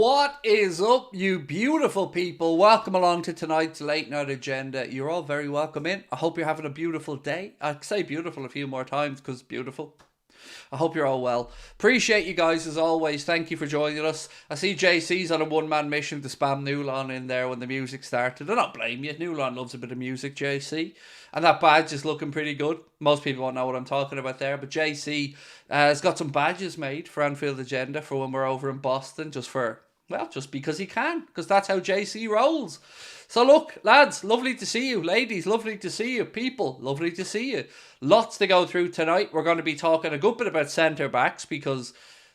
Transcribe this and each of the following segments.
What is up, you beautiful people? Welcome along to tonight's late night agenda. You're all very welcome in. I hope you're having a beautiful day. I'd say beautiful a few more times because beautiful. I hope you're all well. Appreciate you guys as always. Thank you for joining us. I see JC's on a one-man mission to spam Newlon in there when the music started. I don't blame you. Newlon loves a bit of music, JC. And that badge is looking pretty good. Most people won't know what I'm talking about there. But JC has got some badges made for Anfield Agenda for when we're over in Boston. Just because he can. Because that's how JC rolls. So look, lads, lovely to see you. Ladies, lovely to see you. People, lovely to see you. Lots to go through tonight. We're going to be talking a good bit about centre-backs because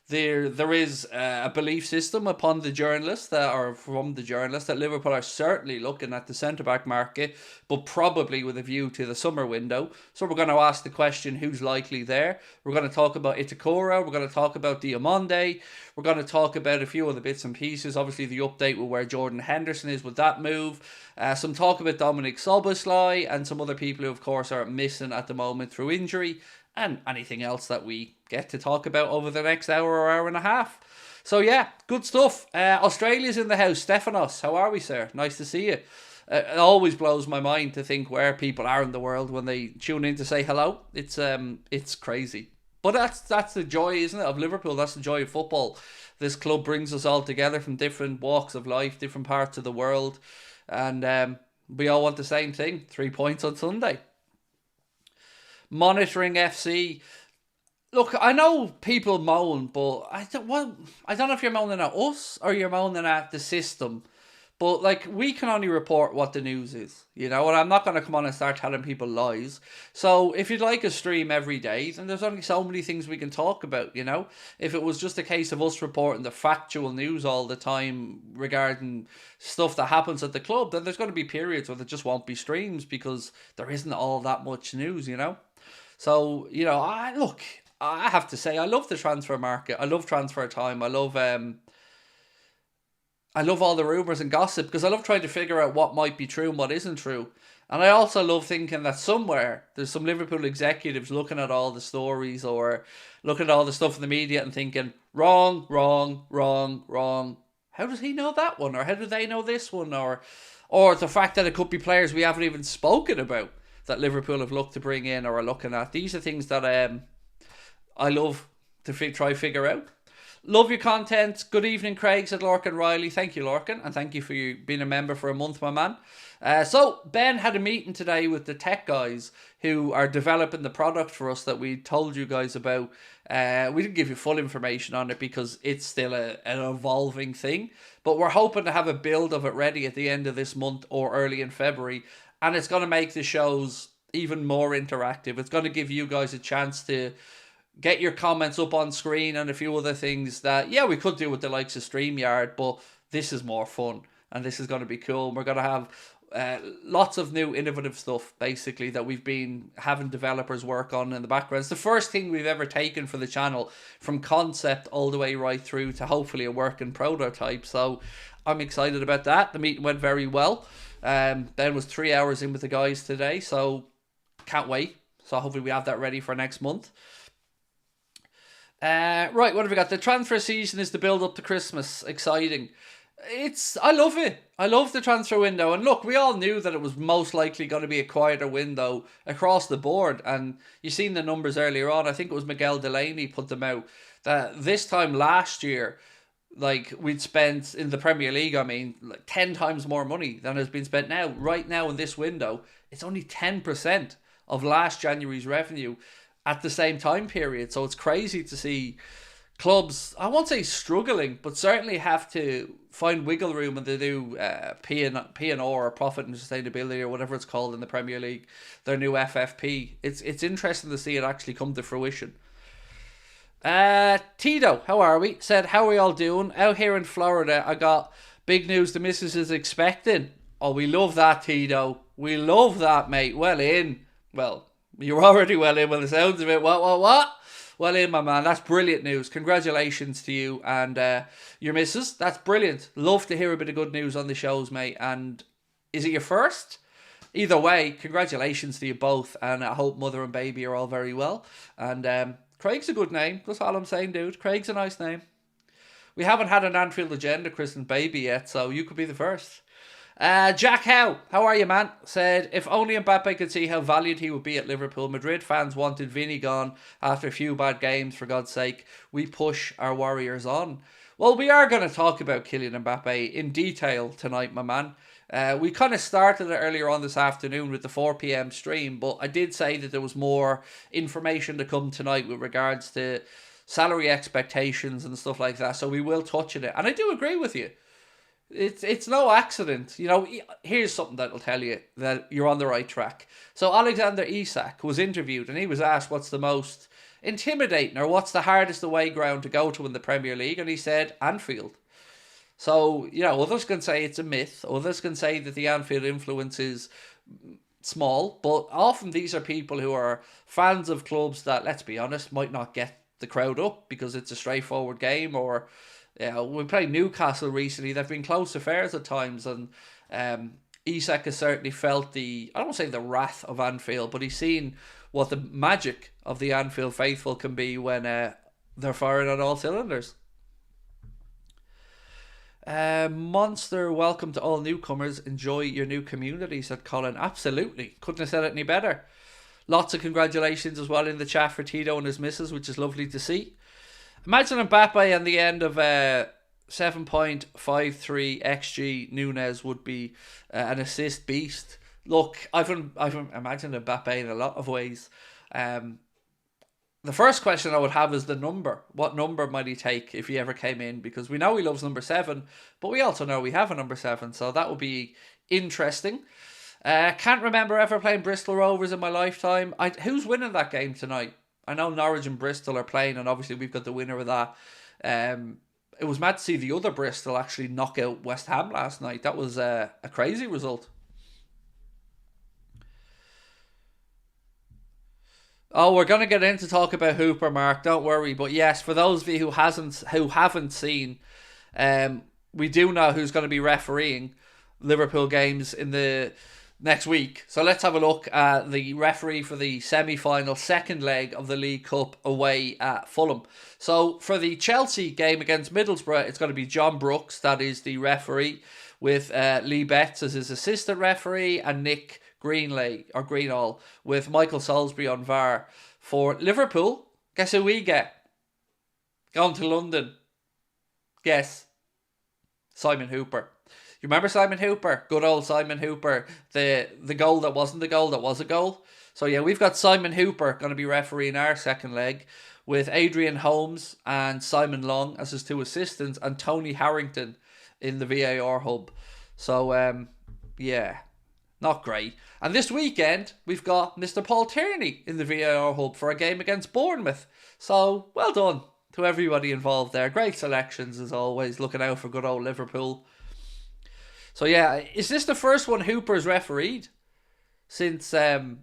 there is a belief system upon the journalists from the journalists that Liverpool are certainly looking at the centre-back market, but probably with a view to the summer window. So we're going to ask the question, who's likely there? We're going to talk about Itakura. We're going to talk about Diomande. We're going to talk about a few other bits and pieces. Obviously, the update with where Jordan Henderson is with that move. Some talk about Dominic Szoboszlai and some other people who, of course, are missing at the moment through injury. And anything else that we get to talk about over the next hour or hour and a half. So yeah, good stuff. Australia's in the house. Stefanos, how are we, sir? Nice to see you. It always blows my mind to think where people are in the world when they tune in to say hello. It's crazy. But that's the joy, isn't it, of Liverpool? That's the joy of football. This club brings us all together from different walks of life, different parts of the world. And we all want the same thing. 3 points on Sunday. Monitoring FC. Look, I know people moan, but I don't know if you're moaning at us or you're moaning at the system. But like, we can only report what the news is, and I'm not going to come on and start telling people lies. So if you'd like a stream every day, then there's only so many things we can talk about, If it was just a case of us reporting the factual news all the time regarding stuff that happens at the club, then there's going to be periods where there just won't be streams because there isn't all that much news, So, I have to say, I love the transfer market. I love transfer time. I love all the rumours and gossip because I love trying to figure out what might be true and what isn't true. And I also love thinking that somewhere there's some Liverpool executives looking at all the stories or looking at all the stuff in the media and thinking, wrong, wrong, wrong, wrong. How does he know that one? Or how do they know this one? Or the fact that it could be players we haven't even spoken about that Liverpool have looked to bring in or are looking at. These are things that I love to try figure out. Love your content. Good evening, Craig, said Lorcan Riley. Thank you, Lorcan, and thank you for you being a member for a month, my man. So Ben had a meeting today with the tech guys who are developing the product for us that we told you guys about. We didn't give you full information on it because it's still an evolving thing, but we're hoping to have a build of it ready at the end of this month or early in February. And it's going to make the shows even more interactive. It's going to give you guys a chance to get your comments up on screen and a few other things that, we could do with the likes of StreamYard, but this is more fun and this is going to be cool. We're going to have lots of new innovative stuff, basically, that we've been having developers work on in the background. It's the first thing we've ever taken for the channel from concept all the way right through to hopefully a working prototype. So I'm excited about that. The meeting went very well. Ben was 3 hours in with the guys today, so can't wait. So hopefully we have that ready for next month. Right, what have we got? The transfer season is the build up to Christmas. Exciting. I love it. I love the transfer window. And look, we all knew that it was most likely going to be a quieter window across the board. And you've seen the numbers earlier on. I think it was Miguel Delaney put them out. That this time last year, we'd spent in the Premier League, 10 times more money than has been spent now. Right now in this window, it's only 10% of last January's revenue at the same time period. So it's crazy to see clubs, I won't say struggling, but certainly have to find wiggle room in the new P&O or profit and sustainability or whatever it's called in the Premier League, their new FFP. It's interesting to see it actually come to fruition. Tito, how are we? Said, how are we all doing? Out here in Florida, I got big news the missus is expecting. Oh, we love that, Tito. We love that, mate. Well in. Well, you're already well in with the sounds of it. What? Well in, my man. That's brilliant news. Congratulations to you and your missus. That's brilliant. Love to hear a bit of good news on the shows, mate. And is it your first? Either way, congratulations to you both. And I hope mother and baby are all very well. And Craig's a good name. That's all I'm saying, dude. Craig's a nice name. We haven't had an Anfield Agenda christened baby yet, so you could be the first. Jack how are you, man? Said, if only Mbappe could see how valued he would be at Liverpool. Madrid fans wanted Vinny gone after a few bad games, for God's sake. We push our Warriors on. Well, we are going to talk about Kylian Mbappe in detail tonight, my man. We kind of started it earlier on this afternoon with the 4 p.m. stream, but I did say that there was more information to come tonight with regards to salary expectations and stuff like that, so we will touch on it. And I do agree with you. It's no accident. You know, here's something that'll tell you that you're on the right track. So Alexander Isak was interviewed and he was asked what's the most intimidating or what's the hardest away ground to go to in the Premier League, and he said Anfield. So, you know, others can say it's a myth. Others can say that the Anfield influence is small, but often these are people who are fans of clubs that, let's be honest, might not get the crowd up because it's a straightforward game. Or we played Newcastle recently. They've been close affairs at times, and Isak has certainly felt I don't want to say the wrath of Anfield, but he's seen what the magic of the Anfield faithful can be when they're firing on all cylinders. Monster, welcome to all newcomers. Enjoy your new community, said Colin. Absolutely. Couldn't have said it any better. Lots of congratulations as well in the chat for Tito and his missus, which is lovely to see. Imagine Mbappe on the end of 7.53 XG. Nunes would be an assist beast. Look, I've imagined Mbappe in a lot of ways. The first question I would have is the number. What number might he take if he ever came in? Because we know he loves number 7, but we also know we have a number 7, so that would be interesting. Can't remember ever playing Bristol Rovers in my lifetime. Who's winning that game tonight? I know Norwich and Bristol are playing, and obviously we've got the winner of that. It was mad to see the other Bristol actually knock out West Ham last night. That was a crazy result. Oh, we're going to get into talk about Hooper, Mark. Don't worry. But yes, for those of you who haven't seen, we do know who's going to be refereeing Liverpool games in the next week. So let's have a look at the referee for the semi-final second leg of the League Cup away at Fulham. So for the Chelsea game against Middlesbrough, it's going to be John Brooks. That is the referee, with Lee Betts as his assistant referee and Nick Greenall with Michael Salisbury on VAR. For Liverpool, guess who we get? Going to London. Guess. Simon Hooper. You remember Simon Hooper? Good old Simon Hooper. The goal that wasn't a goal that was a goal. So yeah, we've got Simon Hooper going to be refereeing our second leg, with Adrian Holmes and Simon Long as his two assistants, and Tony Harrington in the VAR hub. So yeah, not great. And this weekend, we've got Mr. Paul Tierney in the VAR hub for a game against Bournemouth. So, well done to everybody involved there. Great selections as always, looking out for good old Liverpool. So yeah, is this the first one Hooper's refereed since the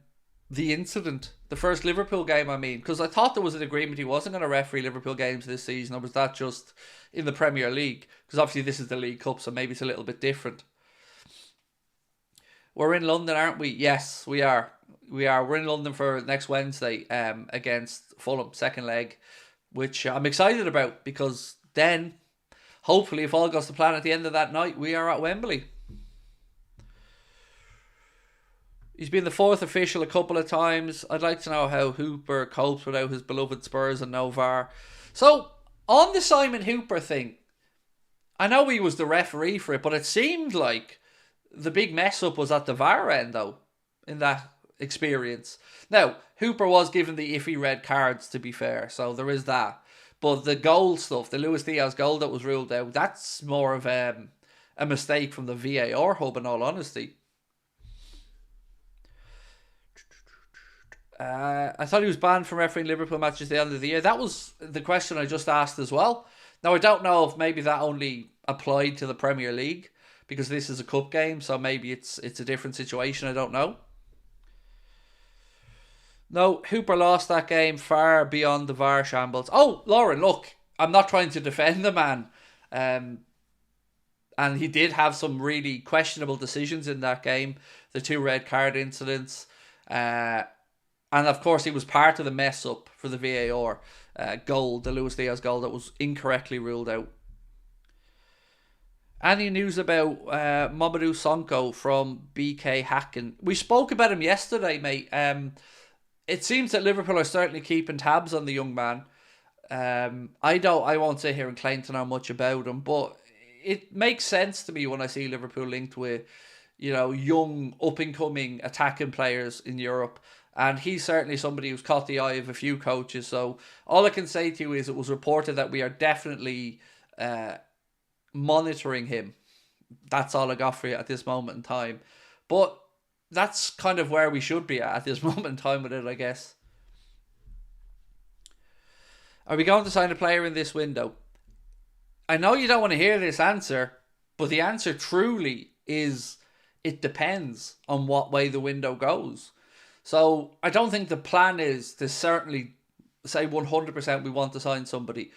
incident? The first Liverpool game, I mean. Because I thought there was an agreement he wasn't going to referee Liverpool games this season, or was that just in the Premier League? Because obviously this is the League Cup, so maybe it's a little bit different. We're in London, aren't we? Yes, we are. We're in London for next Wednesday against Fulham, second leg, which I'm excited about, because then, hopefully, if all goes to plan at the end of that night, we are at Wembley. He's been the fourth official a couple of times. I'd like to know how Hooper copes without his beloved Spurs and no VAR. So, on the Simon Hooper thing, I know he was the referee for it, but it seemed like the big mess up was at the VAR end, though, in that experience. Now, Hooper was given the iffy red cards, to be fair, so there is that. But the goal stuff, the Luis Diaz goal that was ruled out, that's more of a mistake from the VAR hub, in all honesty. I thought he was banned from refereeing Liverpool matches at the end of the year. That was the question I just asked as well. Now, I don't know if maybe that only applied to the Premier League, because this is a cup game, so maybe it's a different situation, I don't know. No, Hooper lost that game far beyond the VAR shambles. Oh, Lauren, look, I'm not trying to defend the man. And he did have some really questionable decisions in that game. The 2 red card incidents. And of course, he was part of the mess up for the VAR goal, the Luis Diaz goal that was incorrectly ruled out. Any news about Mamadou Sonko from BK Hacken? We spoke about him yesterday, mate. It seems that Liverpool are certainly keeping tabs on the young man. I won't sit here and claim to know much about him, but it makes sense to me when I see Liverpool linked with, young up and coming attacking players in Europe. And he's certainly somebody who's caught the eye of a few coaches. So all I can say to you is it was reported that we are definitely monitoring him. That's all I got for you at this moment in time. But that's kind of where we should be at this moment in time with it, I guess. Are we going to sign a player in this window? I know you don't want to hear this answer, but the answer truly is it depends on what way the window goes. So I don't think the plan is to certainly say 100% we want to sign somebody.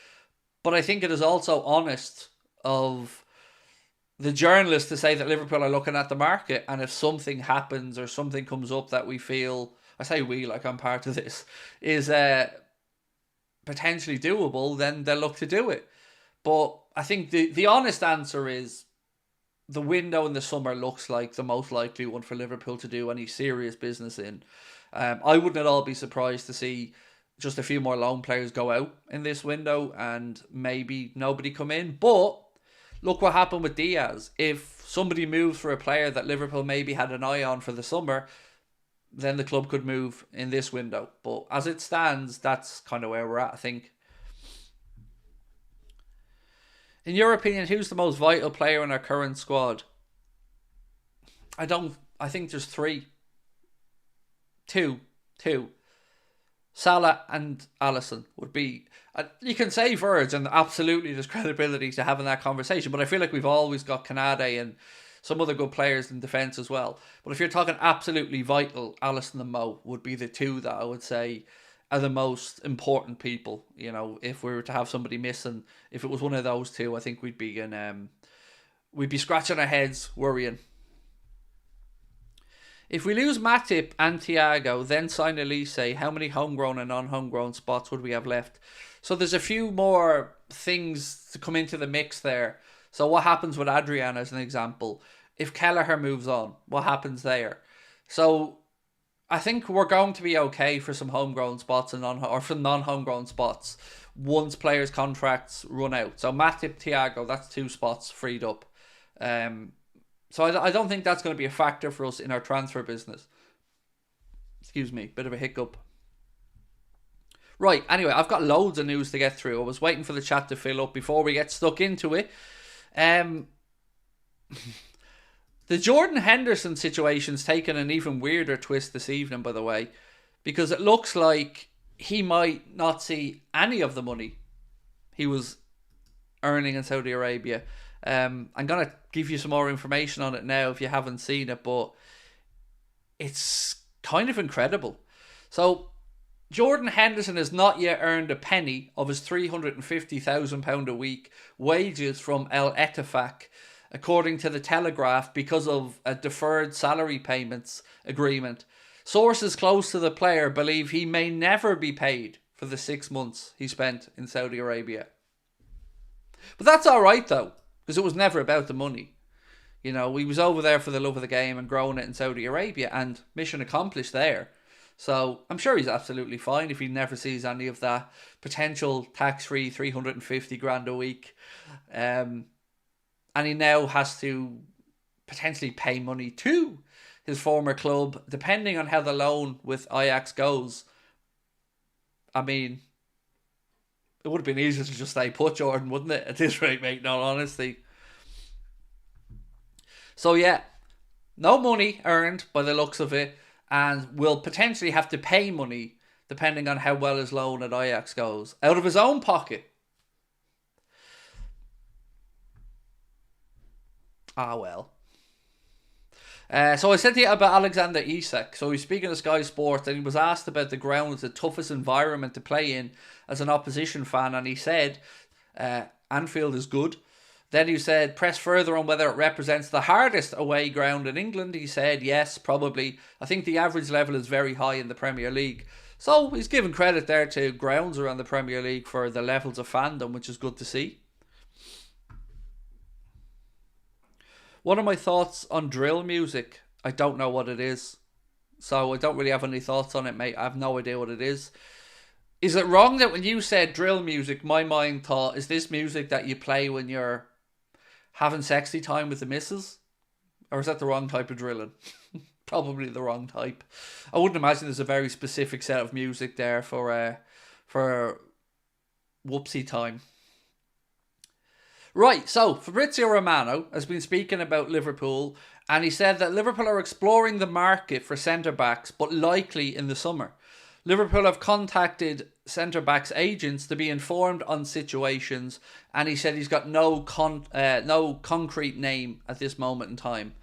But I think it is also honest of the journalists to say that Liverpool are looking at the market, and if something happens or something comes up that we feel, I say we like I'm part of this, is potentially doable, then they'll look to do it. But I think the honest answer is the window in the summer looks like the most likely one for Liverpool to do any serious business in. I wouldn't at all be surprised to see just a few more loan players go out in this window and maybe nobody come in. But look what happened with Diaz. If somebody moves for a player that Liverpool maybe had an eye on for the summer, then the club could move in this window. But as it stands, that's kind of where we're at, I think. In your opinion, who's the most vital player in our current squad? I think there's three. Two. Salah and Alisson would be... you can say Verge, and absolutely there's credibility to having that conversation, but I feel like we've always got Kanade and some other good players in defence as well. But if you're talking absolutely vital, Alisson and Mo would be the two that I would say are the most important people. If we were to have somebody missing, if it was one of those two, I think we'd be scratching our heads worrying. If we lose Matip and Thiago, then sign Elise, how many homegrown and non-homegrown spots would we have left? So there's a few more things to come into the mix there. So what happens with Adrian as an example? If Kelleher moves on, what happens there? So I think we're going to be okay for some homegrown spots or for non-homegrown spots once players' contracts run out. So Matip, Thiago, that's 2 spots freed up. So I don't think that's going to be a factor for us in our transfer business. Excuse me, bit of a hiccup. Right, anyway, I've got loads of news to get through. I was waiting for the chat to fill up before we get stuck into it. The Jordan Henderson situation's taken an even weirder twist this evening, by the way, because it looks like he might not see any of the money he was earning in Saudi Arabia. I'm going to give you some more information on it now if you haven't seen it, but it's kind of incredible. So Jordan Henderson has not yet earned a penny of his £350,000 a week wages from El Ettifaq, according to the Telegraph, because of a deferred salary payments agreement. Sources close to the player believe he may never be paid for the 6 months he spent in Saudi Arabia. But that's alright though, because it was never about the money. He was over there for the love of the game and growing it in Saudi Arabia, and mission accomplished there. So I'm sure he's absolutely fine if he never sees any of that potential tax-free 350 grand a week. And he now has to potentially pay money to his former club, depending on how the loan with Ajax goes. I mean, it would have been easier to just stay put, Jordan, wouldn't it? At this rate, mate, in all honesty. So yeah, no money earned by the looks of it, and will potentially have to pay money depending on how well his loan at Ajax goes, out of his own pocket. Ah, well. So I said to you about Alexander Isak. So he's speaking to Sky Sports, and he was asked about the ground as the toughest environment to play in as an opposition fan, and he said Anfield is good. Then he said, press further on whether it represents the hardest away ground in England. He said, yes, probably. I think the average level is very high in the Premier League. So he's given credit there to grounds around the Premier League for the levels of fandom, which is good to see. One of my thoughts on drill music, I don't know what it is. So I don't really have any thoughts on it, mate. I have no idea what it is. Is it wrong that when you said drill music, my mind thought, is this music that you play when you're having sexy time with the missus? Or is that the wrong type of drilling? Probably the wrong type. I wouldn't imagine there's a very specific set of music there for whoopsie time. Right, so Fabrizio Romano has been speaking about Liverpool, and he said that Liverpool are exploring the market for centre-backs, but likely in the summer. Liverpool have contacted centre-backs agents to be informed on situations, and he said he's got no concrete name at this moment in time.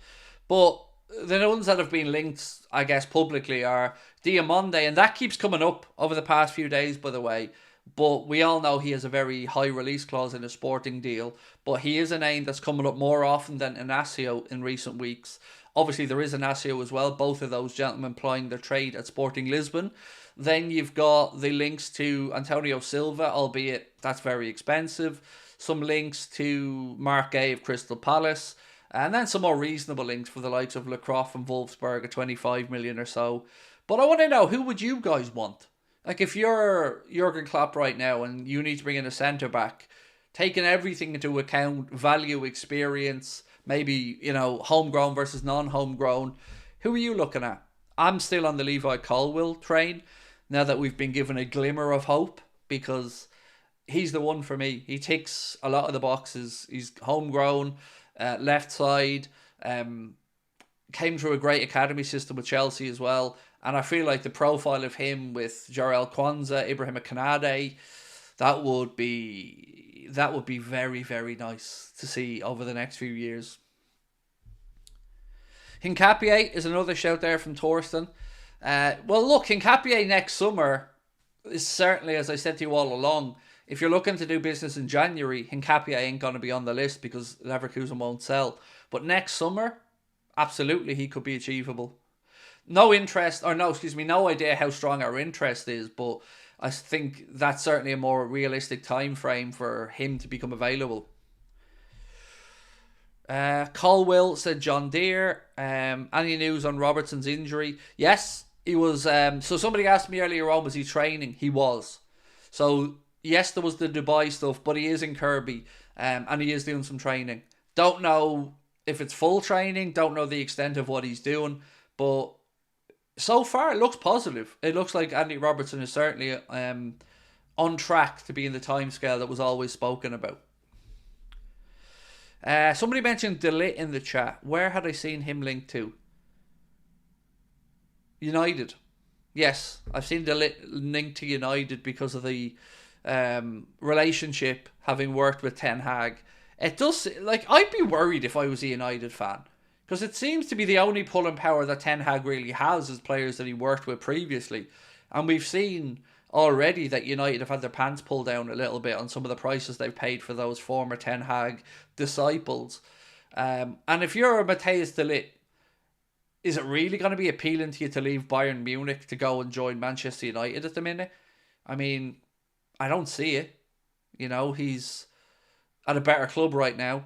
But the ones that have been linked, I guess, publicly are Diomande, and that keeps coming up over the past few days, by the way. But we all know he has a very high release clause in a Sporting deal. But he is a name that's coming up more often than Inacio in recent weeks. Obviously, there is Inacio as well. Both of those gentlemen plying their trade at Sporting Lisbon. Then you've got the links to Antonio Silva, albeit that's very expensive. Some links to Mark Gay of Crystal Palace. And then some more reasonable links for the likes of Lecroft and Wolfsburg at 25 million or so. But I want to know, who would you guys want? Like, if you're Jurgen Klopp right now and you need to bring in a centre-back, taking everything into account, value, experience, maybe, homegrown versus non-homegrown, who are you looking at? I'm still on the Levi Colwill train, now that we've been given a glimmer of hope, because he's the one for me. He ticks a lot of the boxes. He's homegrown, left side, came through a great academy system with Chelsea as well. And I feel like the profile of him with Jarell Kwanzaa, Ibrahim Kanade, that would be very, very nice to see over the next few years. Hincapié is another shout there from Torsten. Well, look, Hincapié next summer is certainly, as I said to you all along, if you're looking to do business in January, Hincapié ain't going to be on the list because Leverkusen won't sell. But next summer, absolutely, he could be achievable. No idea how strong our interest is, but I think that's certainly a more realistic time frame for him to become available. Colwill said John Deere. Any news on Robertson's injury? Yes, he was. So somebody asked me earlier on, was he training? He was. So yes, there was the Dubai stuff, but he is in Kirby, and he is doing some training. Don't know if it's full training. Don't know the extent of what he's doing, but so far it looks positive. It looks like Andy Robertson is certainly on track to be in the timescale that was always spoken about. Somebody mentioned De Ligt in the chat. Where had I seen him linked to? United. Yes, I've seen De Ligt linked to United because of the relationship, having worked with Ten Hag. It does, I'd be worried if I was a United fan, because it seems to be the only pulling power that Ten Hag really has is players that he worked with previously. And we've seen already that United have had their pants pulled down a little bit on some of the prices they've paid for those former Ten Hag disciples. And if you're a Matthias de Ligt, is it really going to be appealing to you to leave Bayern Munich to go and join Manchester United at the minute? I mean, I don't see it. He's at a better club right now.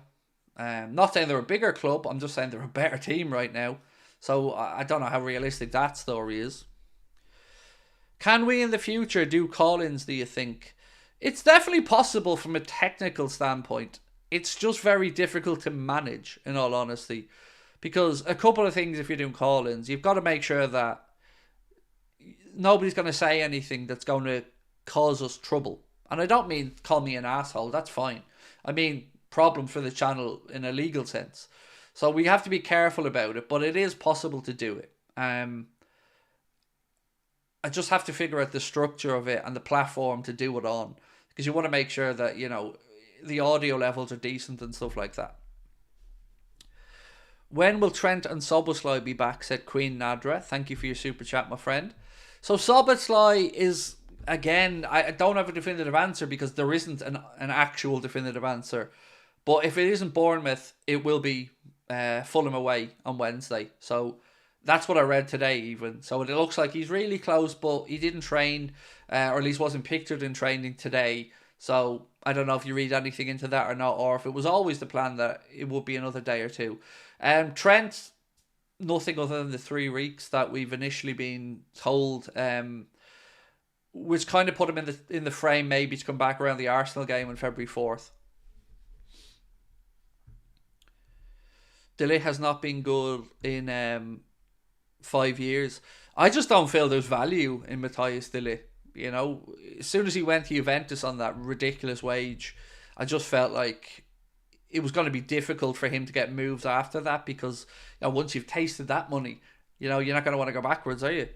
Not saying they're a bigger club, I'm just saying they're a better team right now. So I don't know how realistic that story is. Can we in the future do call-ins, do you think? It's definitely possible from a technical standpoint. It's just very difficult to manage, in all honesty. Because a couple of things, if you're doing call-ins, you've got to make sure that nobody's going to say anything that's going to cause us trouble. And I don't mean call me an asshole, that's fine. I mean problems for the channel in a legal sense. So we have to be careful about it, but it is possible to do it. I just have to figure out the structure of it and the platform to do it on, because you want to make sure that, the audio levels are decent and stuff like that. When will Trent and Szoboszlai be back, said Queen Nadra. Thank you for your super chat, my friend. So Szoboszlai is, again, I don't have a definitive answer because there isn't an actual definitive answer. But if it isn't Bournemouth, it will be Fulham away on Wednesday. So that's what I read today even. So it looks like he's really close, but he didn't train, or at least wasn't pictured in training today. So I don't know if you read anything into that or not, or if it was always the plan that it would be another day or two. Trent, nothing other than the 3 weeks that we've initially been told, which kind of put him in the frame maybe to come back around the Arsenal game on February 4th. De Ligt has not been good in 5 years. I just don't feel there's value in Matthias De Ligt. You know, as soon as he went to Juventus on that ridiculous wage, I just felt like it was going to be difficult for him to get moves after that, because once you've tasted that money, you're not going to want to go backwards, are you?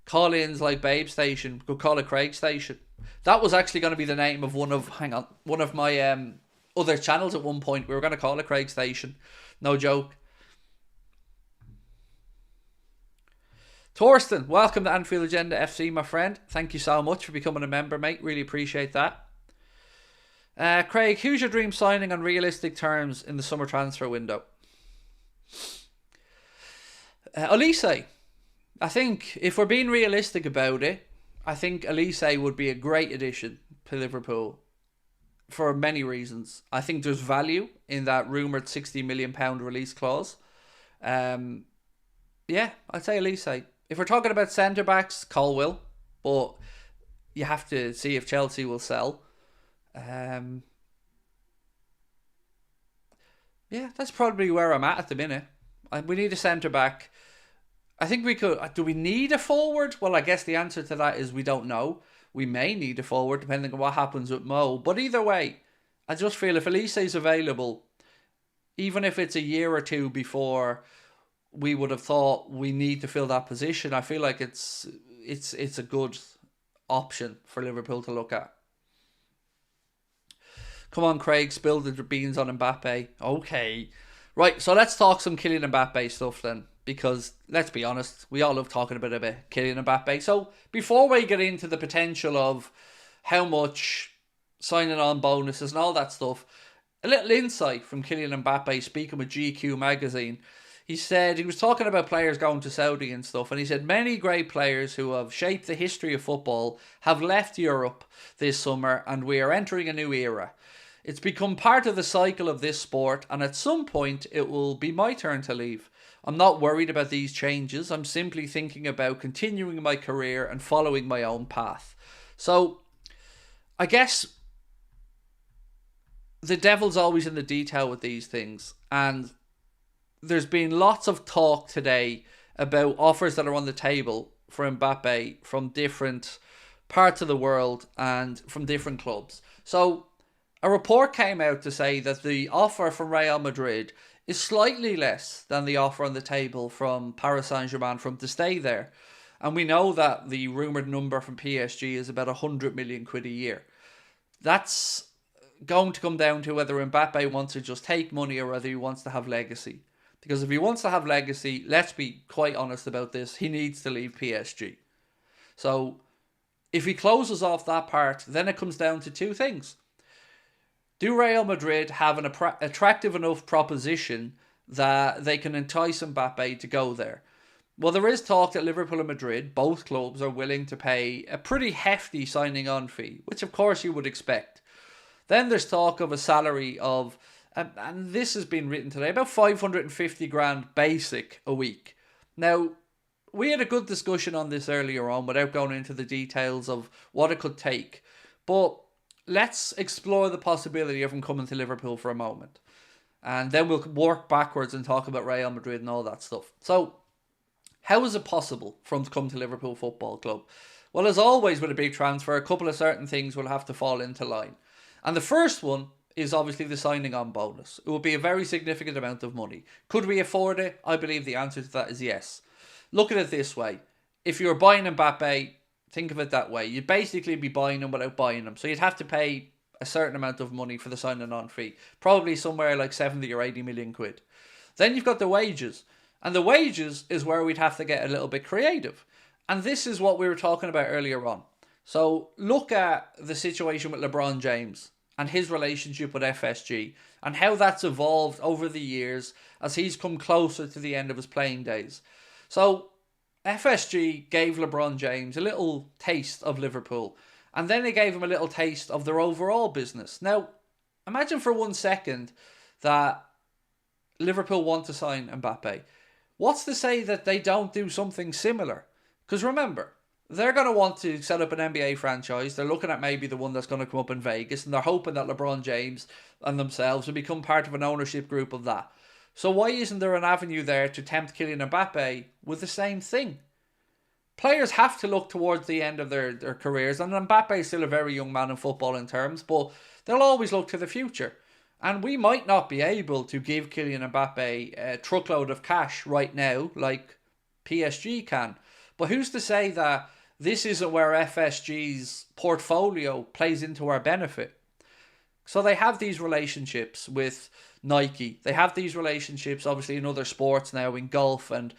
Call-ins like Babe Station, could call it Craig Station. That was actually going to be the name of one of my other channels at one point. We were going to call it Craig Station. No joke. Torsten, welcome to Anfield Agenda FC, my friend. Thank you so much for becoming a member, mate. Really appreciate that. Craig, who's your dream signing on realistic terms in the summer transfer window? Elise. I think if we're being realistic about it, I think Elise would be a great addition to Liverpool for many reasons. I think there's value in that rumoured £60 million release clause. Yeah, I'd say Elise. If we're talking about centre-backs, Cole will, but you have to see if Chelsea will sell. Yeah, that's probably where I'm at the minute. We need a centre-back. I think we could... Do we need a forward? Well, I guess the answer to that is we don't know. We may need a forward, depending on what happens with Mo. But either way, I just feel if Elise is available, even if it's a year or two before we would have thought we need to fill that position, I feel like it's a good option for Liverpool to look at. Come on, Craig, spill the beans on Mbappe. Okay. Right, so let's talk some Kylian Mbappe stuff then. Because, let's be honest, we all love talking about Kylian Mbappe. So, before we get into the potential of how much signing on bonuses and all that stuff, a little insight from Kylian Mbappe speaking with GQ magazine. He said, he was talking about players going to Saudi and stuff, and he said many great players who have shaped the history of football have left Europe this summer, and we are entering a new era. It's become part of the cycle of this sport, and at some point it will be my turn to leave. I'm not worried about these changes. I'm simply thinking about continuing my career and following my own path. So, I guess the devil's always in the detail with these things, and there's been lots of talk today about offers that are on the table for Mbappe from different parts of the world and from different clubs. So, a report came out to say that the offer from Real Madrid is slightly less than the offer on the table from Paris Saint-Germain to stay there. And we know that the rumoured number from PSG is about 100 million quid a year. That's going to come down to whether Mbappe wants to just take money or whether he wants to have legacy. Because if he wants to have legacy, let's be quite honest about this, he needs to leave PSG. So, if he closes off that part, then it comes down to two things. Do Real Madrid have an attractive enough proposition that they can entice Mbappe to go there? Well, there is talk that Liverpool and Madrid, both clubs, are willing to pay a pretty hefty signing on fee, which of course you would expect. Then there's talk of a salary of, and this has been written today, about 550 grand basic a week. Now, we had a good discussion on this earlier on without going into the details of what it could take. But let's explore the possibility of him coming to Liverpool for a moment. And then we'll work backwards and talk about Real Madrid and all that stuff. So, how is it possible for him to come to Liverpool Football Club? Well, as always with a big transfer, a couple of certain things will have to fall into line. And the first one is obviously the signing on bonus. It will be a very significant amount of money. Could we afford it? I believe the answer to that is yes. Look at it this way. If you're buying Mbappe, think of it that way. You'd basically be buying him without buying him. So you'd have to pay a certain amount of money for the signing on fee. Probably somewhere like 70 or 80 million quid. Then you've got the wages. And the wages is where we'd have to get a little bit creative. And this is what we were talking about earlier on. So look at the situation with LeBron James and his relationship with FSG and how that's evolved over the years as he's come closer to the end of his playing days. So FSG gave LeBron James a little taste of Liverpool. And then they gave him a little taste of their overall business. Now, imagine for 1 second that Liverpool want to sign Mbappe. What's to say that they don't do something similar? Because remember, they're going to want to set up an NBA franchise. They're looking at maybe the one that's going to come up in Vegas, and they're hoping that LeBron James and themselves will become part of an ownership group of that. So why isn't there an avenue there to tempt Kylian Mbappe with the same thing? Players have to look towards the end of their careers, and Mbappe is still a very young man in football in terms, but they'll always look to the future. And we might not be able to give Kylian Mbappe a truckload of cash right now like PSG can. But who's to say that this isn't where FSG's portfolio plays into our benefit? So they have these relationships with Nike. They have these relationships obviously in other sports now, in golf, and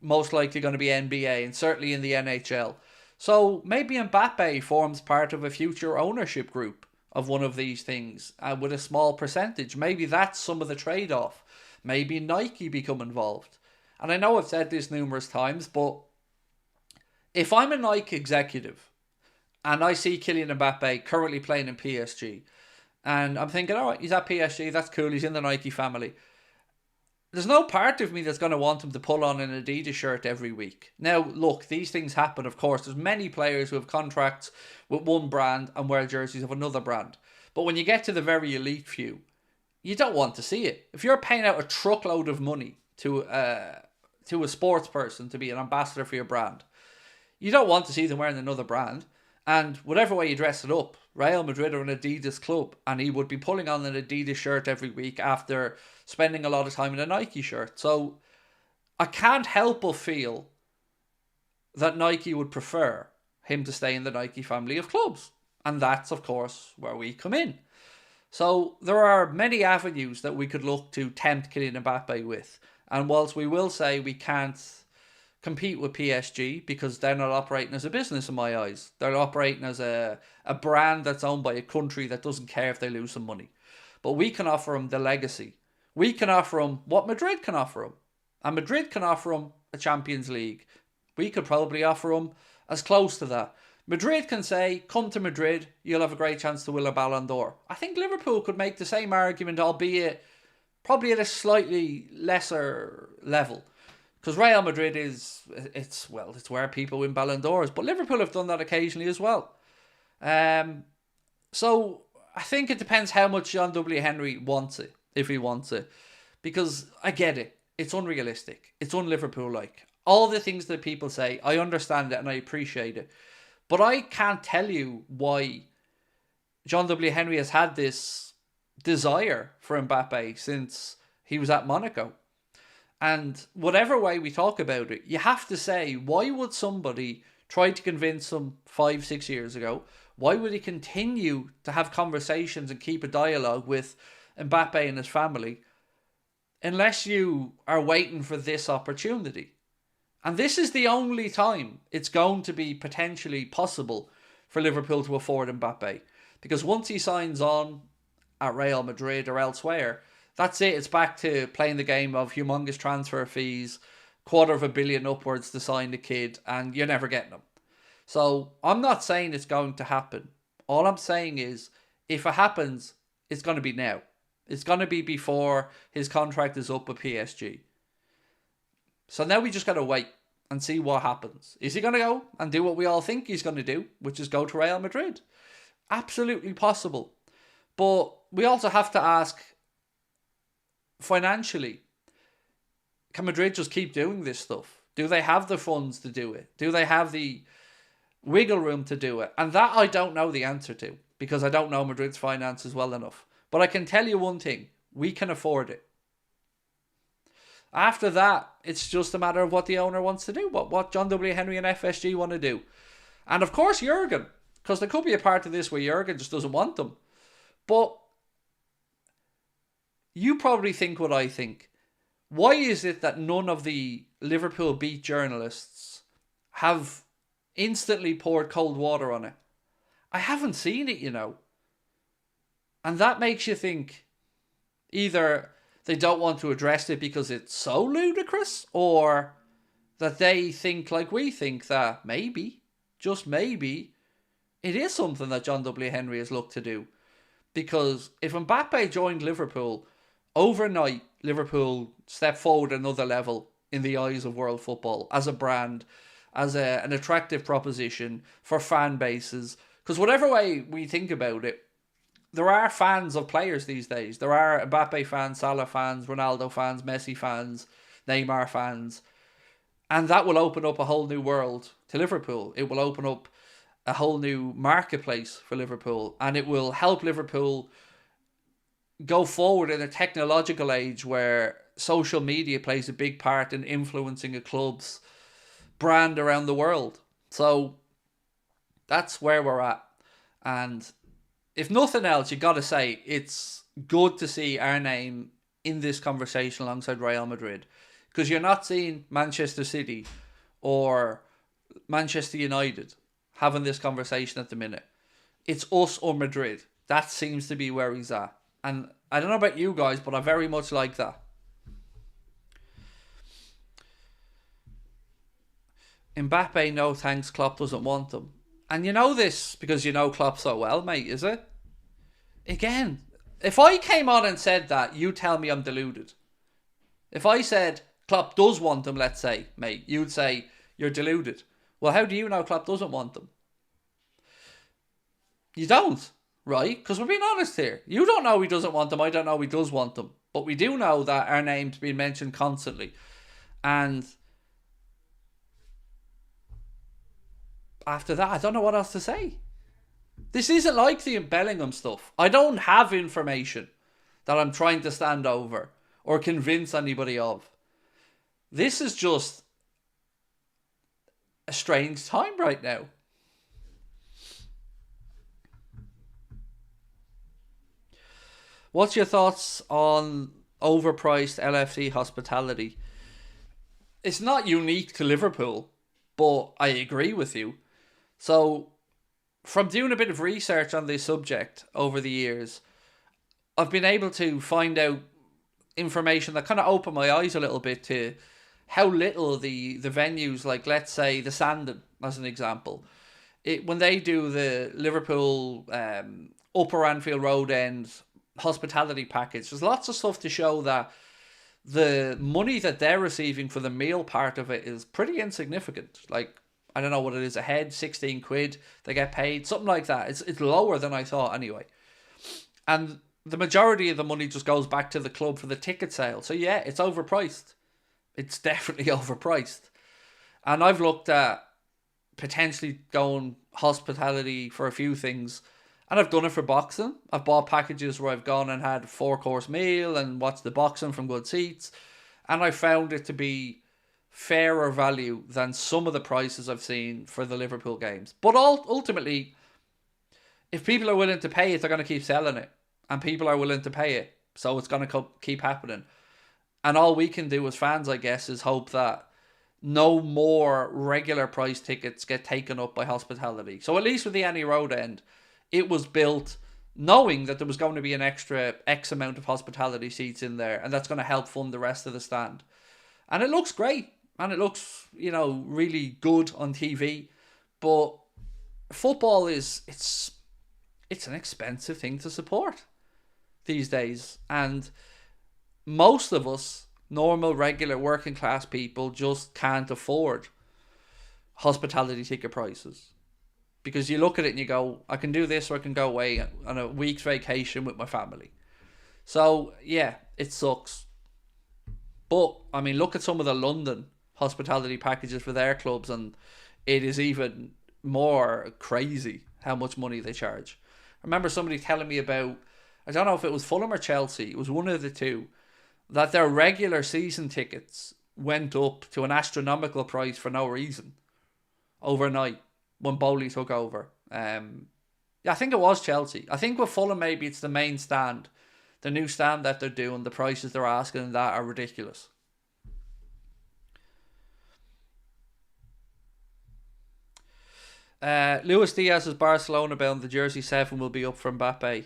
most likely going to be NBA, and certainly in the NHL. So maybe Mbappe forms part of a future ownership group of one of these things with a small percentage. Maybe that's some of the trade-off. Maybe Nike become involved. And I know I've said this numerous times, but if I'm a Nike executive and I see Kylian Mbappe currently playing in PSG, and I'm thinking, all right, he's at PSG, that's cool, he's in the Nike family. There's no part of me that's going to want him to pull on an Adidas shirt every week. Now, look, these things happen, of course. There's many players who have contracts with one brand and wear jerseys of another brand. But when you get to the very elite few, you don't want to see it. If you're paying out a truckload of money to a sports person to be an ambassador for your brand, you don't want to see them wearing another brand. And whatever way you dress it up, Real Madrid are an Adidas club, and he would be pulling on an Adidas shirt every week after spending a lot of time in a Nike shirt. So I can't help but feel that Nike would prefer him to stay in the Nike family of clubs. And that's, of course, where we come in. So there are many avenues that we could look to tempt Kylian Mbappe with. And whilst we will say we can't compete with PSG because they're not operating as a business in my eyes. They're operating as a brand that's owned by a country that doesn't care if they lose some money. But we can offer them the legacy. We can offer them what Madrid can offer them. And Madrid can offer them a Champions League. We could probably offer them as close to that. Madrid can say, come to Madrid, you'll have a great chance to win a Ballon d'Or. I think Liverpool could make the same argument, albeit probably at a slightly lesser level. Because Real Madrid it's where people win Ballon d'Ors. But Liverpool have done that occasionally as well. So I think it depends how much John W. Henry wants it, if he wants it. Because I get it. It's unrealistic. It's un-Liverpool-like. All the things that people say, I understand it and I appreciate it. But I can't tell you why John W. Henry has had this desire for Mbappe since he was at Monaco. And whatever way we talk about it, you have to say, why would somebody try to convince him 5-6 years ago? Why would he continue to have conversations and keep a dialogue with Mbappe and his family unless you are waiting for this opportunity? And this is the only time it's going to be potentially possible for Liverpool to afford Mbappe. Because once he signs on at Real Madrid or elsewhere, that's it. It's back to playing the game of humongous transfer fees, $250 million upwards to sign the kid, and you're never getting them. So I'm not saying it's going to happen. All I'm saying is, if it happens, it's going to be now. It's going to be before his contract is up with PSG. So now we just got to wait and see what happens. Is he going to go and do what we all think he's going to do, which is go to Real Madrid? Absolutely possible. But we also have to ask, financially, can Madrid just keep doing this stuff? Do they have the funds to do it? Do they have the wiggle room to do it? And that I don't know the answer to, because I don't know Madrid's finances well enough. But I can tell you one thing, we can afford it. After that, it's just a matter of what the owner wants to do, what John W. Henry and FSG want to do. And of course Jurgen, because there could be a part of this where Jurgen just doesn't want them. But you probably think what I think. Why is it that none of the Liverpool beat journalists have instantly poured cold water on it? I haven't seen it, you know. And that makes you think either they don't want to address it because it's so ludicrous, or that they think like we think, that maybe, just maybe, it is something that John W. Henry has looked to do. Because if Mbappe joined Liverpool, overnight, Liverpool stepped forward another level in the eyes of world football as a brand, as an attractive proposition for fan bases. Because whatever way we think about it, there are fans of players these days. There are Mbappe fans, Salah fans, Ronaldo fans, Messi fans, Neymar fans. And that will open up a whole new world to Liverpool. It will open up a whole new marketplace for Liverpool. And it will help Liverpool go forward in a technological age where social media plays a big part in influencing a club's brand around the world. So that's where we're at. And if nothing else, you got to say it's good to see our name in this conversation alongside Real Madrid, because you're not seeing Manchester City or Manchester United having this conversation at the minute. It's us or Madrid. That seems to be where he's at. And I don't know about you guys, but I very much like that. Mbappe, no thanks, Klopp doesn't want him. And you know this because you know Klopp so well, mate, is it? Again, if I came on and said that, you tell me I'm deluded. If I said Klopp does want him, let's say, mate, you'd say you're deluded. Well, how do you know Klopp doesn't want them? You don't, right? Because we're being honest here. You don't know he doesn't want them. I don't know he does want them. But we do know that our name's been mentioned constantly. And after that, I don't know what else to say. This isn't like the Bellingham stuff. I don't have information that I'm trying to stand over or convince anybody of. This is just a strange time right now. What's your thoughts on overpriced LFC hospitality? It's not unique to Liverpool, but I agree with you. So, from doing a bit of research on this subject over the years, I've been able to find out information that kind of opened my eyes a little bit to how little the venues, like let's say the Sandon as an example, when they do the Liverpool Upper Anfield Road End hospitality package, there's lots of stuff to show that the money that they're receiving for the meal part of it is pretty insignificant. Like, I don't know what it is, a head, 16 quid they get paid, something like that. It's lower than I thought anyway. And the majority of the money just goes back to the club for the ticket sale. So yeah, it's overpriced. It's definitely overpriced. And I've looked at potentially going hospitality for a few things. And I've done it for boxing. I've bought packages where I've gone and had a 4-course meal and watched the boxing from good seats. And I found it to be fairer value than some of the prices I've seen for the Liverpool games. But ultimately, if people are willing to pay it, they're going to keep selling it. And people are willing to pay it. So it's going to keep happening. And all we can do as fans, I guess, is hope that no more regular price tickets get taken up by hospitality. So at least with the Annie Road End, it was built knowing that there was going to be an extra X amount of hospitality seats in there, and that's going to help fund the rest of the stand. And it looks great, and it looks, really good on TV. But football it's an expensive thing to support these days, and most of us, normal, regular, working class people, just can't afford hospitality ticket prices. Because you look at it and you go, I can do this or I can go away on a week's vacation with my family. So, yeah, it sucks. But, I mean, look at some of the London hospitality packages for their clubs, and it is even more crazy how much money they charge. I remember somebody telling me about, I don't know if it was Fulham or Chelsea, it was one of the two, that their regular season tickets went up to an astronomical price for no reason overnight when Bowley took over. I think it was Chelsea. I think with Fulham, maybe it's the main stand. The new stand that they're doing, the prices they're asking and that are ridiculous. Luis Diaz is Barcelona bound. The jersey 7 will be up for Mbappe.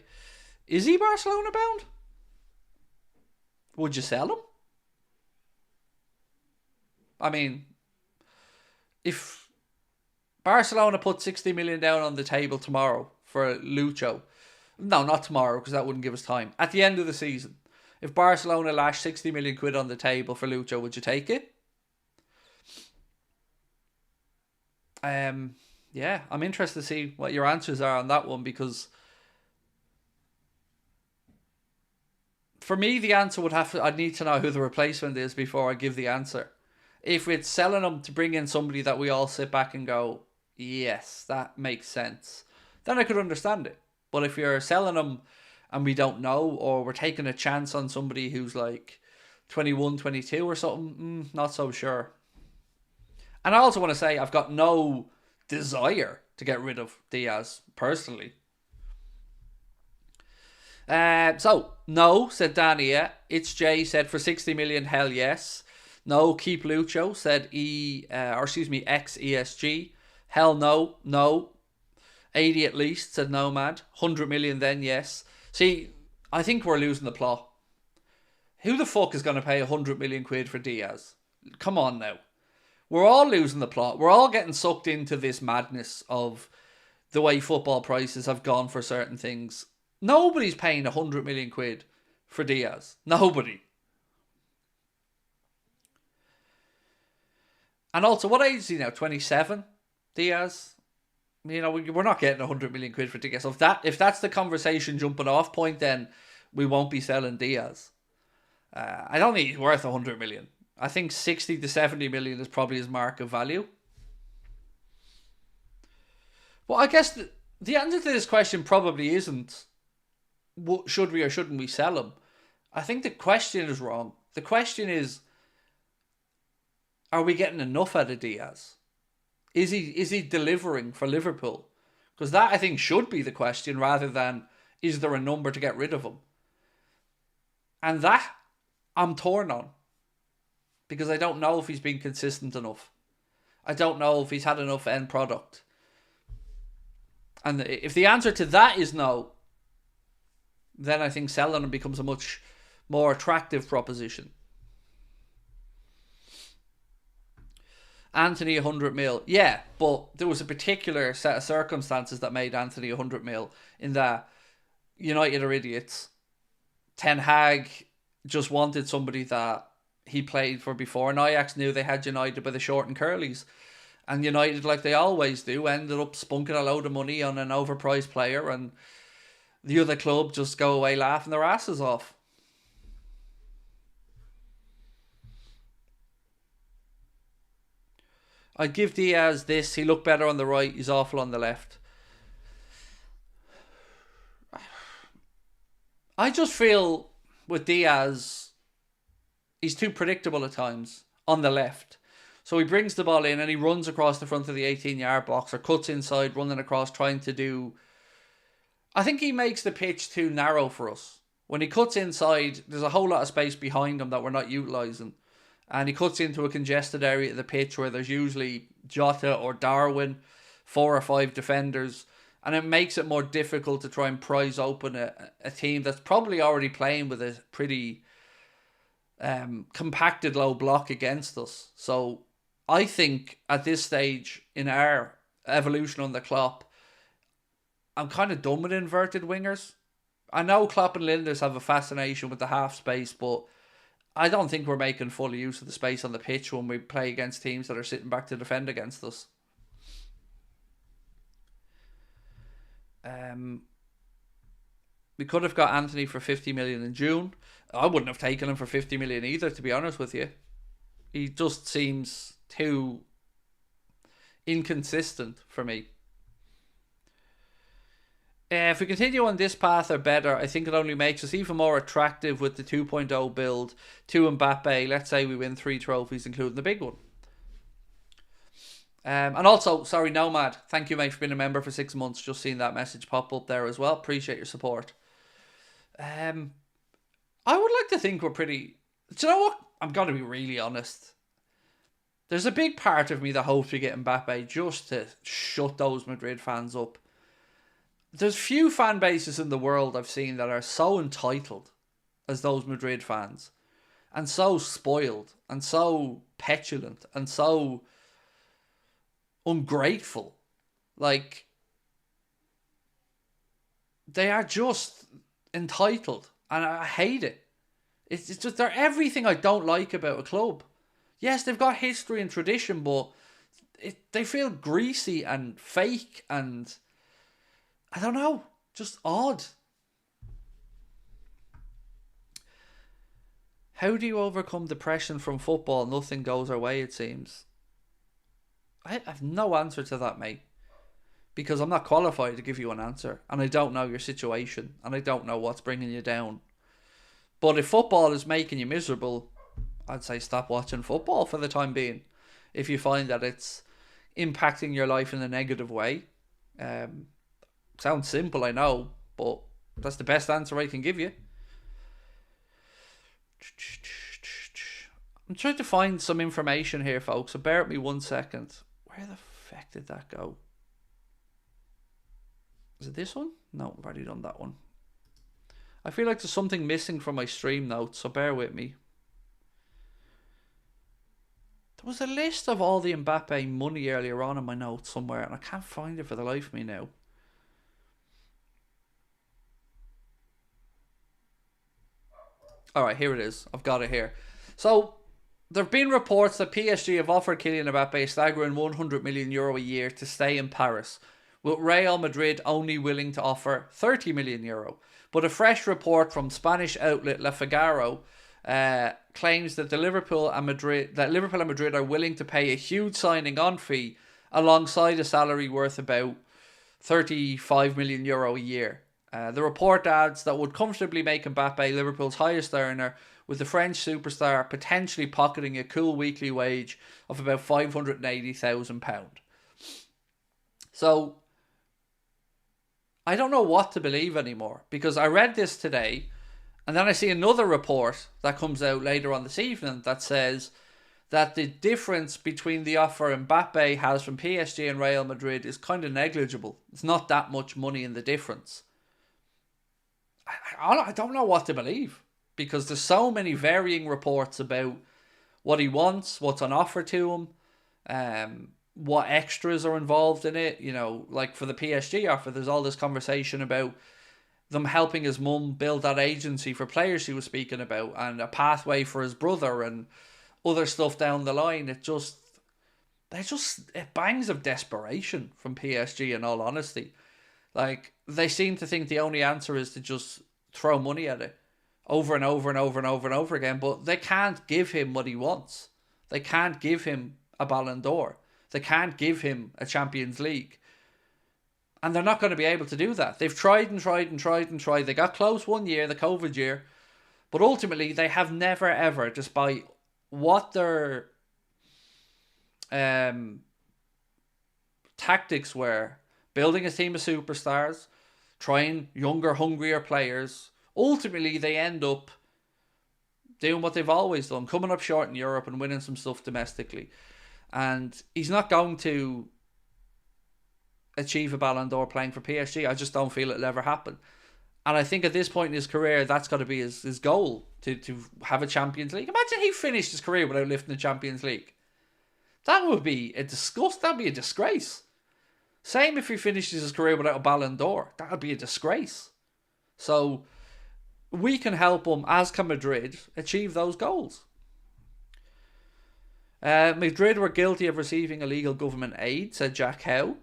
Is he Barcelona bound? Would you sell him? I mean, if Barcelona put 60 million down on the table tomorrow for Lucho. No, not tomorrow, because that wouldn't give us time. At the end of the season, if Barcelona lashed 60 million quid on the table for Lucho, would you take it? Yeah, I'm interested to see what your answers are on that one, because for me, the answer would have to, I'd need to know who the replacement is before I give the answer. If it's selling them to bring in somebody that we all sit back and go, yes, that makes sense, then I could understand it. But if you're selling them and we don't know, or we're taking a chance on somebody who's like 21, 22 or something, not so sure. And I also want to say I've got no desire to get rid of Diaz, personally. So, no, said Danny, yeah. It's Jay, said for 60 million, hell yes. No, keep Lucho, said XESG. Hell no, no. 80 at least, said Nomad. 100 million then, yes. See, I think we're losing the plot. Who the fuck is going to pay 100 million quid for Diaz? Come on now. We're all losing the plot. We're all getting sucked into this madness of the way football prices have gone for certain things. Nobody's paying 100 million quid for Diaz. Nobody. And also, what age is he now? 27? Diaz? You know, we're not getting 100 million quid for Diaz. So if that's the conversation jumping off point, then we won't be selling Diaz. I don't think he's worth 100 million. I think 60 to 70 million is probably his market value. Well, I guess the answer to this question probably isn't should we or shouldn't we sell him. I think the question is wrong. The question is, are we getting enough out of Diaz? Is he delivering for Liverpool? Because that, I think, should be the question, rather than is there a number to get rid of him? And that I'm torn on, because I don't know if he's been consistent enough. I don't know if he's had enough end product. And if the answer to that is no, then I think selling him becomes a much more attractive proposition. Anthony 100 mil. Yeah, but there was a particular set of circumstances that made Anthony 100 mil, in that United are idiots. Ten Hag just wanted somebody that he played for before, and Ajax knew they had United by the short and curlies. And United, like they always do, ended up spunking a load of money on an overpriced player, and the other club just go away laughing their asses off. I'd give Diaz this. He looked better on the right. He's awful on the left. I just feel with Diaz, he's too predictable at times on the left. So he brings the ball in and he runs across the front of the 18-yard box, or cuts inside, running across, trying to do... I think he makes the pitch too narrow for us. When he cuts inside, there's a whole lot of space behind him that we're not utilising. And he cuts into a congested area of the pitch where there's usually Jota or Darwin, 4 or 5 defenders. And it makes it more difficult to try and prise open a team that's probably already playing with a pretty compacted low block against us. So I think at this stage in our evolution under Klopp, I'm kind of done with inverted wingers. I know Klopp and Linders have a fascination with the half space, but I don't think we're making full use of the space on the pitch when we play against teams that are sitting back to defend against us. We could have got Anthony for 50 million in June. I wouldn't have taken him for 50 million either, to be honest with you. He just seems too inconsistent for me. If we continue on this path or better, I think it only makes us even more attractive with the 2.0 build to Mbappe. Let's say we win 3 trophies, including the big one. And also, sorry, Nomad, thank you, mate, for being a member for 6 months. Just seeing that message pop up there as well. Appreciate your support. I would like to think we're pretty... Do you know what? I'm going to be really honest. There's a big part of me that hopes we get Mbappe just to shut those Madrid fans up. There's few fan bases in the world I've seen that are so entitled as those Madrid fans, and so spoiled, and so petulant, and so ungrateful. Like, they are just entitled, and I hate it. It's just, they're everything I don't like about a club. Yes, they've got history and tradition, but they feel greasy and fake and, I don't know, just odd. How do you overcome depression from football? Nothing goes our way, it seems. I have no answer to that, mate. Because I'm not qualified to give you an answer. And I don't know your situation. And I don't know what's bringing you down. But if football is making you miserable, I'd say stop watching football for the time being. If you find that it's impacting your life in a negative way. Sounds simple, I know. But that's the best answer I can give you. I'm trying to find some information here, folks, so bear with me 1 second. Where the fuck did that go? Is it this one? No, I've already done that one. I feel like there's something missing from my stream notes, so bear with me. There was a list of all the Mbappe money earlier on in my notes somewhere, and I can't find it for the life of me now. Alright, here it is. I've got it here. So, there have been reports that PSG have offered Kylian Mbappe a staggering €100 million a year to stay in Paris, with Real Madrid only willing to offer €30 million. But a fresh report from Spanish outlet Le Figaro claims that Liverpool and Madrid are willing to pay a huge signing-on fee alongside a salary worth about €35 million a year. The report adds that would comfortably make Mbappe Liverpool's highest earner, with the French superstar potentially pocketing a cool weekly wage of about £580,000. So, I don't know what to believe anymore, because I read this today, and then I see another report that comes out later on this evening that says that the difference between the offer Mbappe has from PSG and Real Madrid is kind of negligible. It's not that much money in the difference. I don't know what to believe, because there's so many varying reports about what he wants, what's on offer to him, what extras are involved in it. You know, like for the PSG offer, there's all this conversation about them helping his mum build that agency for players she was speaking about, and a pathway for his brother and other stuff down the line. It bangs of desperation from PSG, in all honesty. Like, they seem to think the only answer is to just throw money at it over and over and over and over and over again, but they can't give him what he wants. They can't give him a Ballon d'Or. They can't give him a Champions League. And they're not going to be able to do that. They've tried and tried and tried and tried. They got close one year, the COVID year, but ultimately they have never ever, despite what their tactics were, building a team of superstars, trying younger, hungrier players, ultimately they end up doing what they've always done, coming up short in Europe and winning some stuff domestically. And he's not going to achieve a Ballon d'Or playing for PSG. I just don't feel it'll ever happen. And I think at this point in his career, that's got to be his goal, to have a Champions League. Imagine he finished his career without lifting the Champions League. That would be a disgust. That'd be a disgrace. Same if he finishes his career without a Ballon d'Or. That would be a disgrace. So, we can help him, as can Madrid, achieve those goals. Madrid were guilty of receiving illegal government aid, said Jack Howe.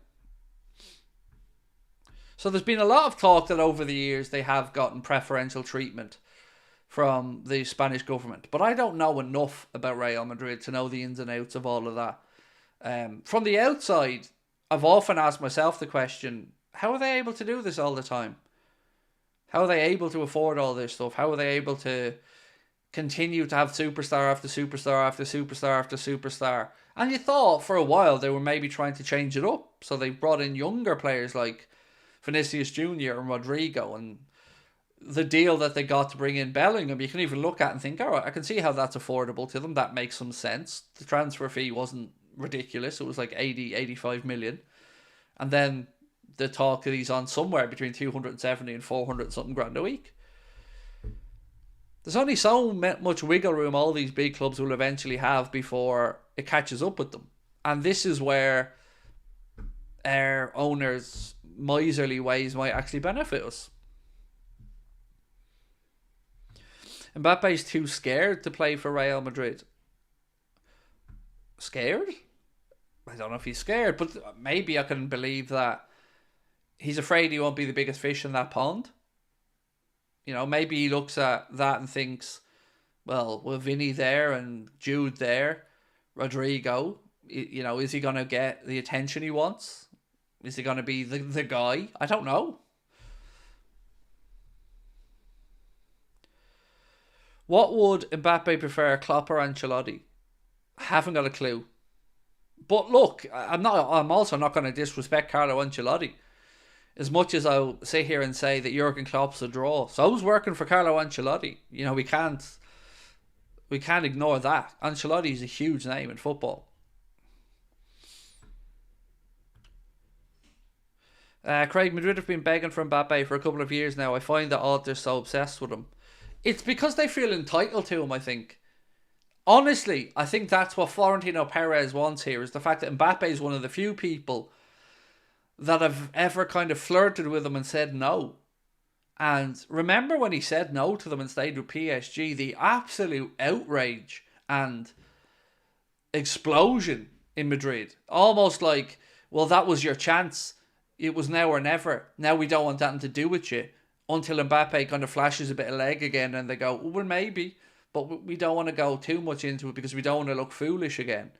So there's been a lot of talk that over the years they have gotten preferential treatment from the Spanish government. But I don't know enough about Real Madrid to know the ins and outs of all of that. From the outside, I've often asked myself the question, how are they able to do this all the time? How are they able to afford all this stuff? How are they able to continue to have superstar after superstar after superstar after superstar? And you thought for a while they were maybe trying to change it up. So they brought in younger players like Vinicius Jr. and Rodrigo, and the deal that they got to bring in Bellingham, you can even look at and think, all right, I can see how that's affordable to them. That makes some sense. The transfer fee wasn't ridiculous. It was like 85 million. And then the talk that he's on somewhere between 270 and 400 something grand a week. There's only so much wiggle room all these big clubs will eventually have before it catches up with them. And this is where our owners' miserly ways might actually benefit us. Mbappe's too scared to play for Real Madrid. Scared? I don't know if he's scared, but maybe I can believe that he's afraid he won't be the biggest fish in that pond. You know, maybe he looks at that and thinks, well, with Vinny there and Jude there, Rodrigo, you know, is he going to get the attention he wants? Is he going to be the guy? I don't know. What would Mbappe prefer, Klopp or Ancelotti? I haven't got a clue. But look, I'm also not going to disrespect Carlo Ancelotti. As much as I'll sit here and say that Jurgen Klopp's a draw. So I was working for Carlo Ancelotti. You know, we can't ignore that. Ancelotti is a huge name in football. Craig, Madrid have been begging for Mbappe for a couple of years now. I find that odd they're so obsessed with him. It's because they feel entitled to him, I think. Honestly, I think that's what Florentino Perez wants here, is the fact that Mbappe is one of the few people that have ever kind of flirted with him and said no. And remember when he said no to them and stayed with PSG, the absolute outrage and explosion in Madrid. Almost like, well, that was your chance. It was now or never. Now we don't want that to do with you. Until Mbappe kind of flashes a bit of leg again and they go, well, maybe. But we don't want to go too much into it because we don't want to look foolish again.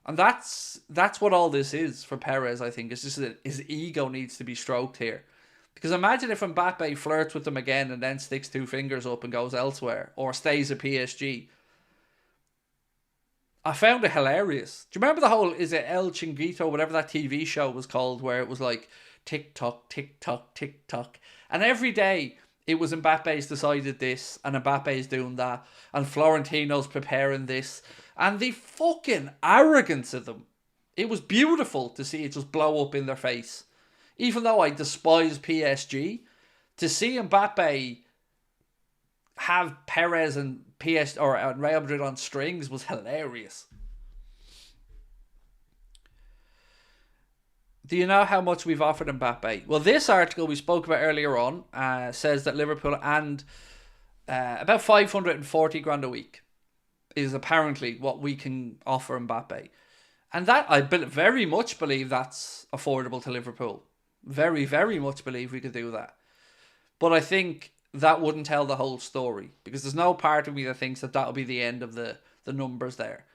And that's what all this is for Perez, I think. It's just that his ego needs to be stroked here. Because imagine if Mbappe flirts with them again and then sticks two fingers up and goes elsewhere. Or stays at PSG. I found it hilarious. Do you remember the whole, is it El Chinguito, whatever that TV show was called, where it was like tick-tock, tick-tock, tick-tock. And every day it was Mbappe's decided this and Mbappe's doing that and Florentino's preparing this. And the fucking arrogance of them. It was beautiful to see it just blow up in their face. Even though I despise PSG, to see Mbappe have Perez and Real Madrid on strings was hilarious. Do you know how much we've offered Mbappe? Well, this article we spoke about earlier on says that Liverpool and about 540 grand a week is apparently what we can offer Mbappe. And that, I very much believe that's affordable to Liverpool. Very, very much believe we could do that. But I think that wouldn't tell the whole story. Because there's no part of me that thinks that will be the end of the numbers there.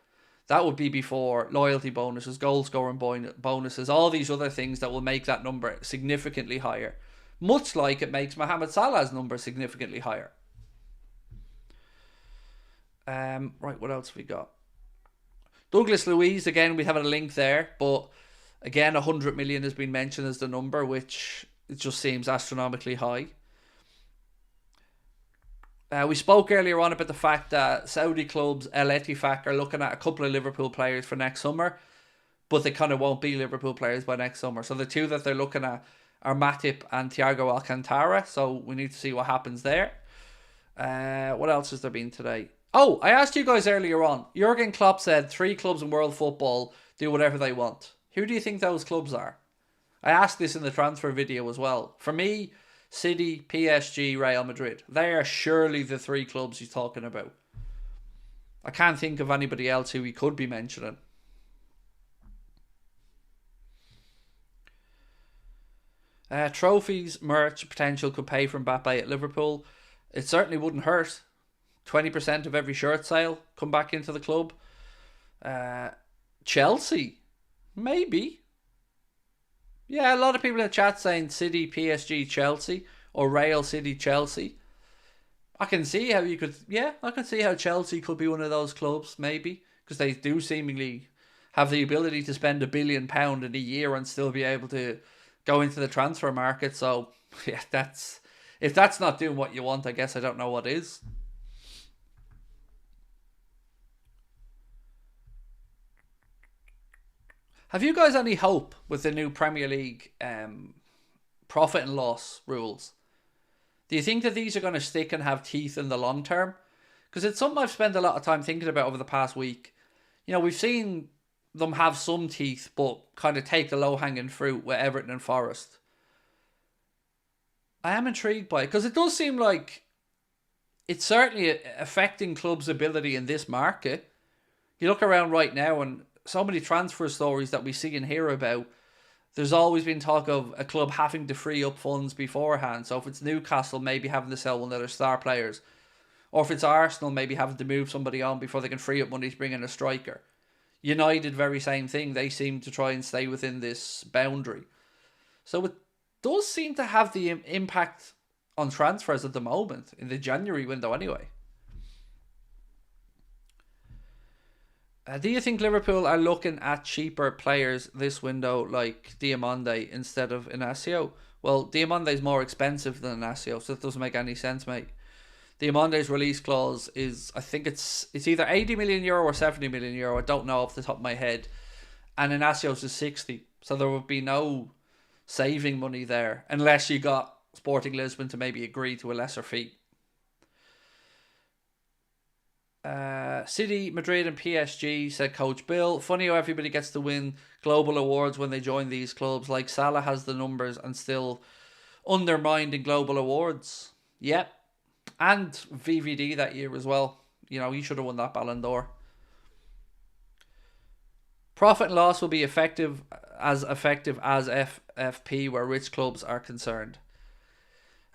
That would be before loyalty bonuses, goal scoring bonuses, all these other things that will make that number significantly higher. Much like it makes Mohamed Salah's number significantly higher. Right, what else have we got? Douglas Luiz, again, we have a link there, but again, 100 million has been mentioned as the number, which it just seems astronomically high. We spoke earlier on about the fact that Saudi clubs, El Ettifaq, are looking at a couple of Liverpool players for next summer, but they kind of won't be Liverpool players by next summer. So the two that they're looking at are Matip and Thiago Alcantara, so we need to see what happens there. What else has there been today? Oh, I asked you guys earlier on. Jurgen Klopp said 3 clubs in world football do whatever they want. Who do you think those clubs are? I asked this in the transfer video as well. For me, City, PSG, Real Madrid. They are surely the 3 clubs he's talking about. I can't think of anybody else who he could be mentioning. Trophies, merch, potential could pay for Mbappe at Liverpool. It certainly wouldn't hurt. 20% of every shirt sale come back into the club. Chelsea, maybe. Yeah, a lot of people in the chat saying City, PSG, Chelsea, or Real City, Chelsea. I can see how you could, I can see how Chelsea could be one of those clubs, maybe, because they do seemingly have the ability to spend £1 billion in a year and still be able to go into the transfer market. So, yeah, if that's not doing what you want, I guess I don't know what is. Have you guys any hope with the new Premier League profit and loss rules? Do you think that these are going to stick and have teeth in the long term? Because it's something I've spent a lot of time thinking about over the past week. You know, we've seen them have some teeth, but kind of take the low-hanging fruit with Everton and Forest. I am intrigued by it because it does seem like it's certainly affecting clubs' ability in this market. You look around right now and so many transfer stories that we see and hear about, there's always been talk of a club having to free up funds beforehand. So if it's Newcastle, maybe having to sell one of their star players. Or if it's Arsenal, maybe having to move somebody on before they can free up money to bring in a striker. United, very same thing. They seem to try and stay within this boundary. So it does seem to have the impact on transfers at the moment, in the January window anyway. Do you think Liverpool are looking at cheaper players this window like Diomande instead of Inacio? Well, Diomande is more expensive than Inacio, so it doesn't make any sense, mate. Diamande's release clause is, I think it's either 80 million euro or 70 million euro. I don't know off the top of my head. And Inacio's is 60. So there would be no saving money there unless you got Sporting Lisbon to maybe agree to a lesser fee. City, Madrid and PSG, said Coach Bill. Funny how everybody gets to win global awards when they join these clubs. Like Salah has the numbers and still undermined in global awards. Yep. And VVD that year as well. You know, he should have won that Ballon d'Or. Profit and loss will be effective as FFP where rich clubs are concerned.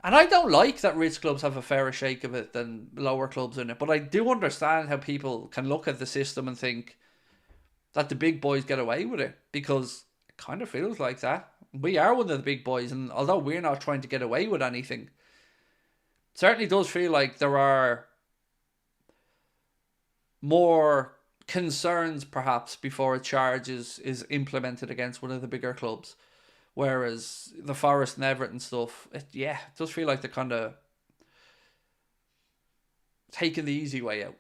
And I don't like that rich clubs have a fairer shake of it than lower clubs in it. But I do understand how people can look at the system and think that the big boys get away with it. Because it kind of feels like that. We are one of the big boys. And although we're not trying to get away with anything, it certainly does feel like there are more concerns perhaps before a charge is implemented against one of the bigger clubs. Whereas the Forest and Everton stuff, it does feel like they're kind of taking the easy way out.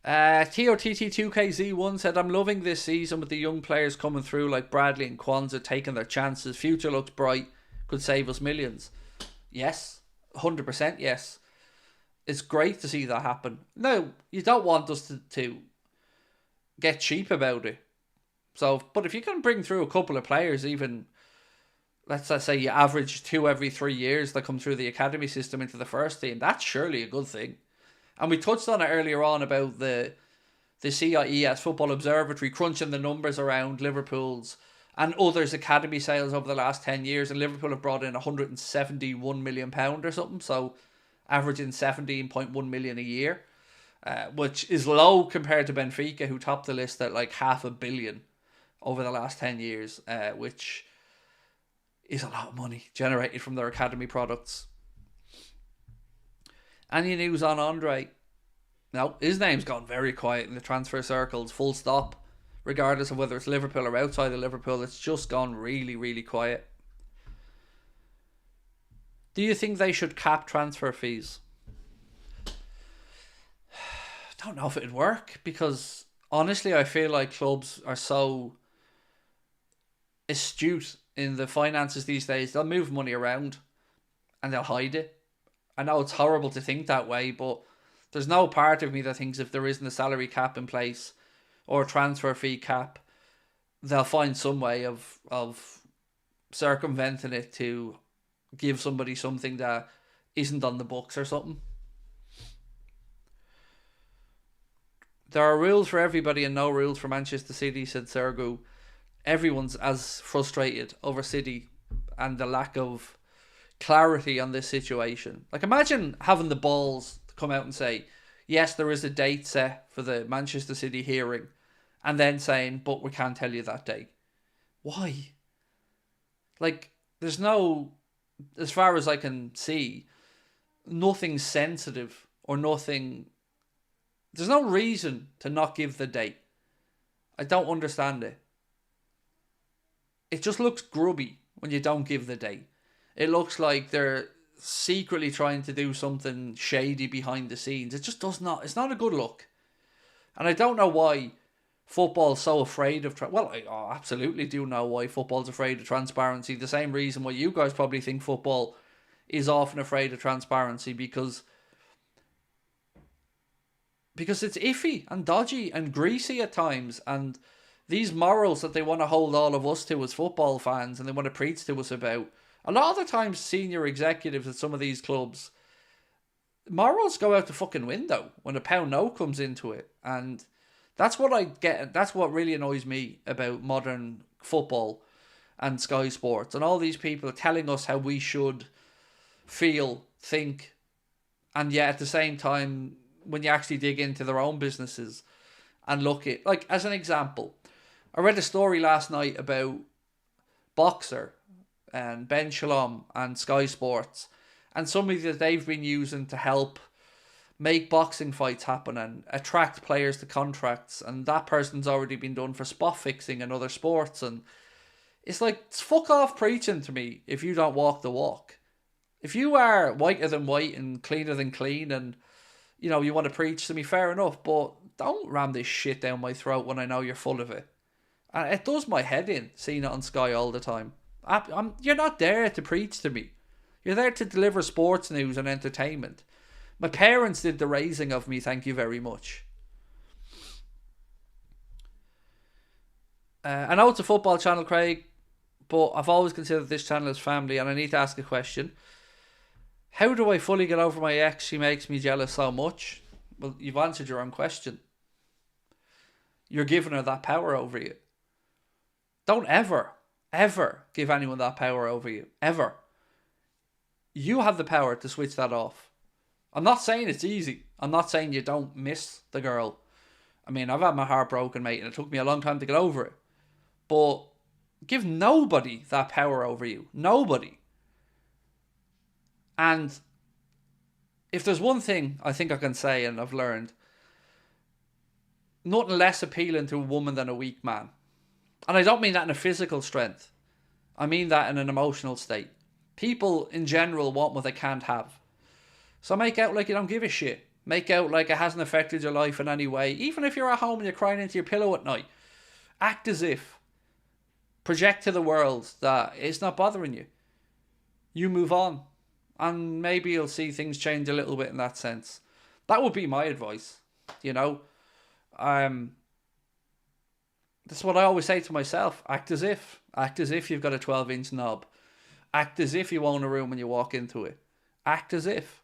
TOTT2KZ1 said, I'm loving this season with the young players coming through like Bradley and Kwanzaa taking their chances. Future looks bright, could save us millions. Yes, 100% yes. It's great to see that happen. No, you don't want us to get cheap about it. So, but if you can bring through a couple of players, even, let's say you average 2 every 3 years that come through the academy system into the first team, that's surely a good thing. And we touched on it earlier on about the CIES Football Observatory crunching the numbers around Liverpool's and others' academy sales over the last 10 years. And Liverpool have brought in £171 million or something. So, averaging 17.1 million a year, which is low compared to Benfica, who topped the list at like £500 million over the last 10 years, which is a lot of money generated from their academy products. Any news on Andre? No, his name's gone very quiet in the transfer circles, full stop. Regardless of whether it's Liverpool or outside of Liverpool, it's just gone really, really quiet. Do you think they should cap transfer fees? I don't know if it'd work, because honestly I feel like clubs are so astute in the finances these days. They'll move money around and they'll hide it. I know it's horrible to think that way, but there's no part of me that thinks if there isn't a salary cap in place or a transfer fee cap, they'll find some way of circumventing it to give somebody something that isn't on the books or something. There are rules for everybody and no rules for Manchester City, said Sergio. Everyone's as frustrated over City and the lack of clarity on this situation. Like, imagine having the balls to come out and say, yes, there is a date set for the Manchester City hearing, and then saying, but we can't tell you that date. Why? Like, there's no, as far as I can see, nothing sensitive or nothing. There's no reason to not give the date. I don't understand it. It just looks grubby when you don't give the date. It looks like they're secretly trying to do something shady behind the scenes. It just does not. It's not a good look. And I don't know why football's so afraid of... I absolutely do know why football's afraid of transparency. The same reason why you guys probably think football is often afraid of transparency, because because it's iffy and dodgy and greasy at times, and these morals that they want to hold all of us to as football fans and they want to preach to us about, a lot of the times senior executives at some of these clubs, morals go out the fucking window when a pound note comes into it. And that's what I get. That's what really annoys me about modern football and Sky Sports and all these people telling us how we should feel, think, and yet at the same time, when you actually dig into their own businesses and look at, like, as an example, I read a story last night about Boxer and Ben Shalom and Sky Sports and somebody that they've been using to help make boxing fights happen and attract players to contracts, and that person's already been done for spot fixing and other sports. And it's like, fuck off preaching to me if you don't walk the walk. If you are whiter than white and cleaner than clean and, you know, you want to preach to me, fair enough, but don't ram this shit down my throat when I know you're full of it. And it does my head in seeing it on Sky all the time. You're not there to preach to me. You're there to deliver sports news and entertainment. My parents did the raising of me, thank you very much. I know it's a football channel, Craig, but I've always considered this channel as family, and I need to ask a question. How do I fully get over my ex? She makes me jealous so much. Well, you've answered your own question. You're giving her that power over you. Don't ever give anyone that power over you. Ever. You have the power to switch that off. I'm not saying it's easy. I'm not saying you don't miss the girl. I mean, I've had my heart broken, mate, and it took me a long time to get over it. But give nobody that power over you. Nobody. And if there's one thing I think I can say, and I've learned, nothing less appealing to a woman than a weak man. And I don't mean that in a physical strength. I mean that in an emotional state. People in general want what they can't have. So make out like you don't give a shit. Make out like it hasn't affected your life in any way. Even if you're at home and you're crying into your pillow at night, act as if. Project to the world that it's not bothering you. You move on. And maybe you'll see things change a little bit in that sense. That would be my advice. You know? That's what I always say to myself. Act as if. Act as if you've got a 12-inch knob. Act as if you own a room when you walk into it. Act as if.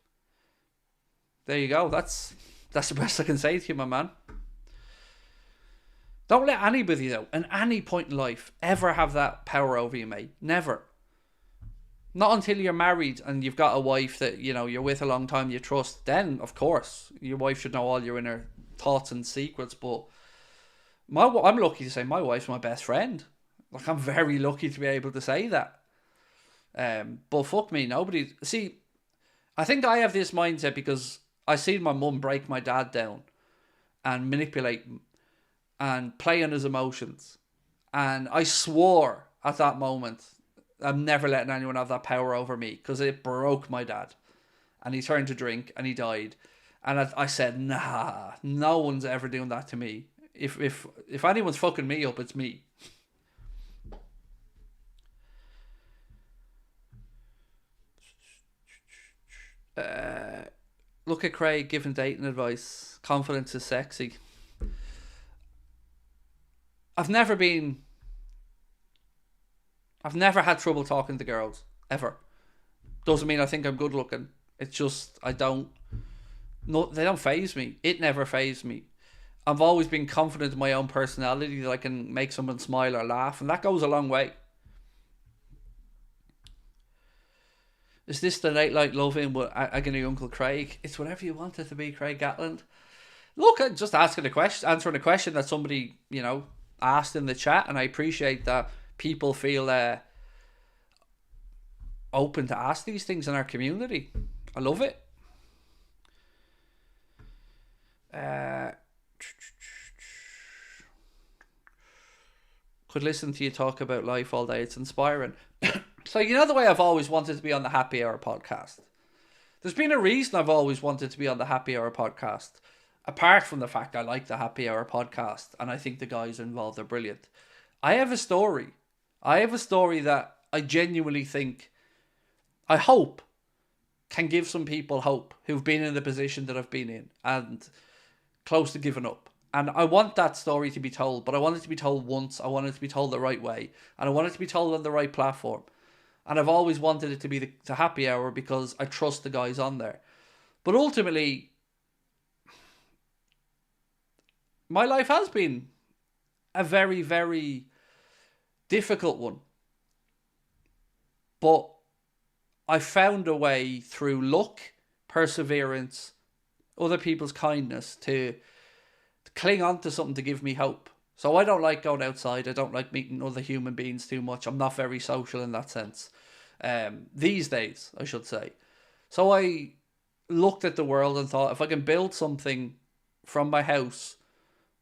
There you go. That's the best I can say to you, my man. Don't let anybody, though, at any point in life, ever have that power over you, mate. Never. Not until you're married and you've got a wife that, you know, you're with a long time, you trust. Then, of course, your wife should know all your inner thoughts and secrets. But I'm lucky to say my wife's my best friend. Like, I'm very lucky to be able to say that. But fuck me, nobody... See, I think I have this mindset because I seen my mum break my dad down and manipulate him and play on his emotions. And I swore at that moment, I'm never letting anyone have that power over me, because it broke my dad. And he turned to drink and he died. And I said, nah, no one's ever doing that to me. If anyone's fucking me up, it's me. Look at Craig giving dating advice. Confidence is sexy. I've never had trouble talking to girls, ever. Doesn't mean I think I'm good looking. It's just, they don't faze me. It never fazed me. I've always been confident in my own personality that I can make someone smile or laugh, and that goes a long way. Is this the Night Like Loving with Agony Uncle Craig? It's whatever you want it to be, Craig Gatland. Look, I'm just answering a question that somebody, you know, asked in the chat, and I appreciate that people feel open to ask these things in our community. I love it. Could listen to you talk about life all day. It's inspiring. So, you know the way I've always wanted to be on the Happy Hour podcast? There's been a reason I've always wanted to be on the Happy Hour podcast. Apart from the fact I like the Happy Hour podcast and I think the guys involved are brilliant. I have a story. That I genuinely think, I hope, can give some people hope who've been in the position that I've been in. And close to giving up. And I want that story to be told, but I want it to be told once. I want it to be told the right way. And I want it to be told on the right platform. And I've always wanted it to be the happy hour because I trust the guys on there. But ultimately, my life has been a very, very difficult one. But I found a way through luck, perseverance, other people's kindness to cling on to something to give me hope. So I don't like going outside. I don't like meeting other human beings too much. I'm not very social in that sense. These days, I should say. So I looked at the world and thought, if I can build something from my house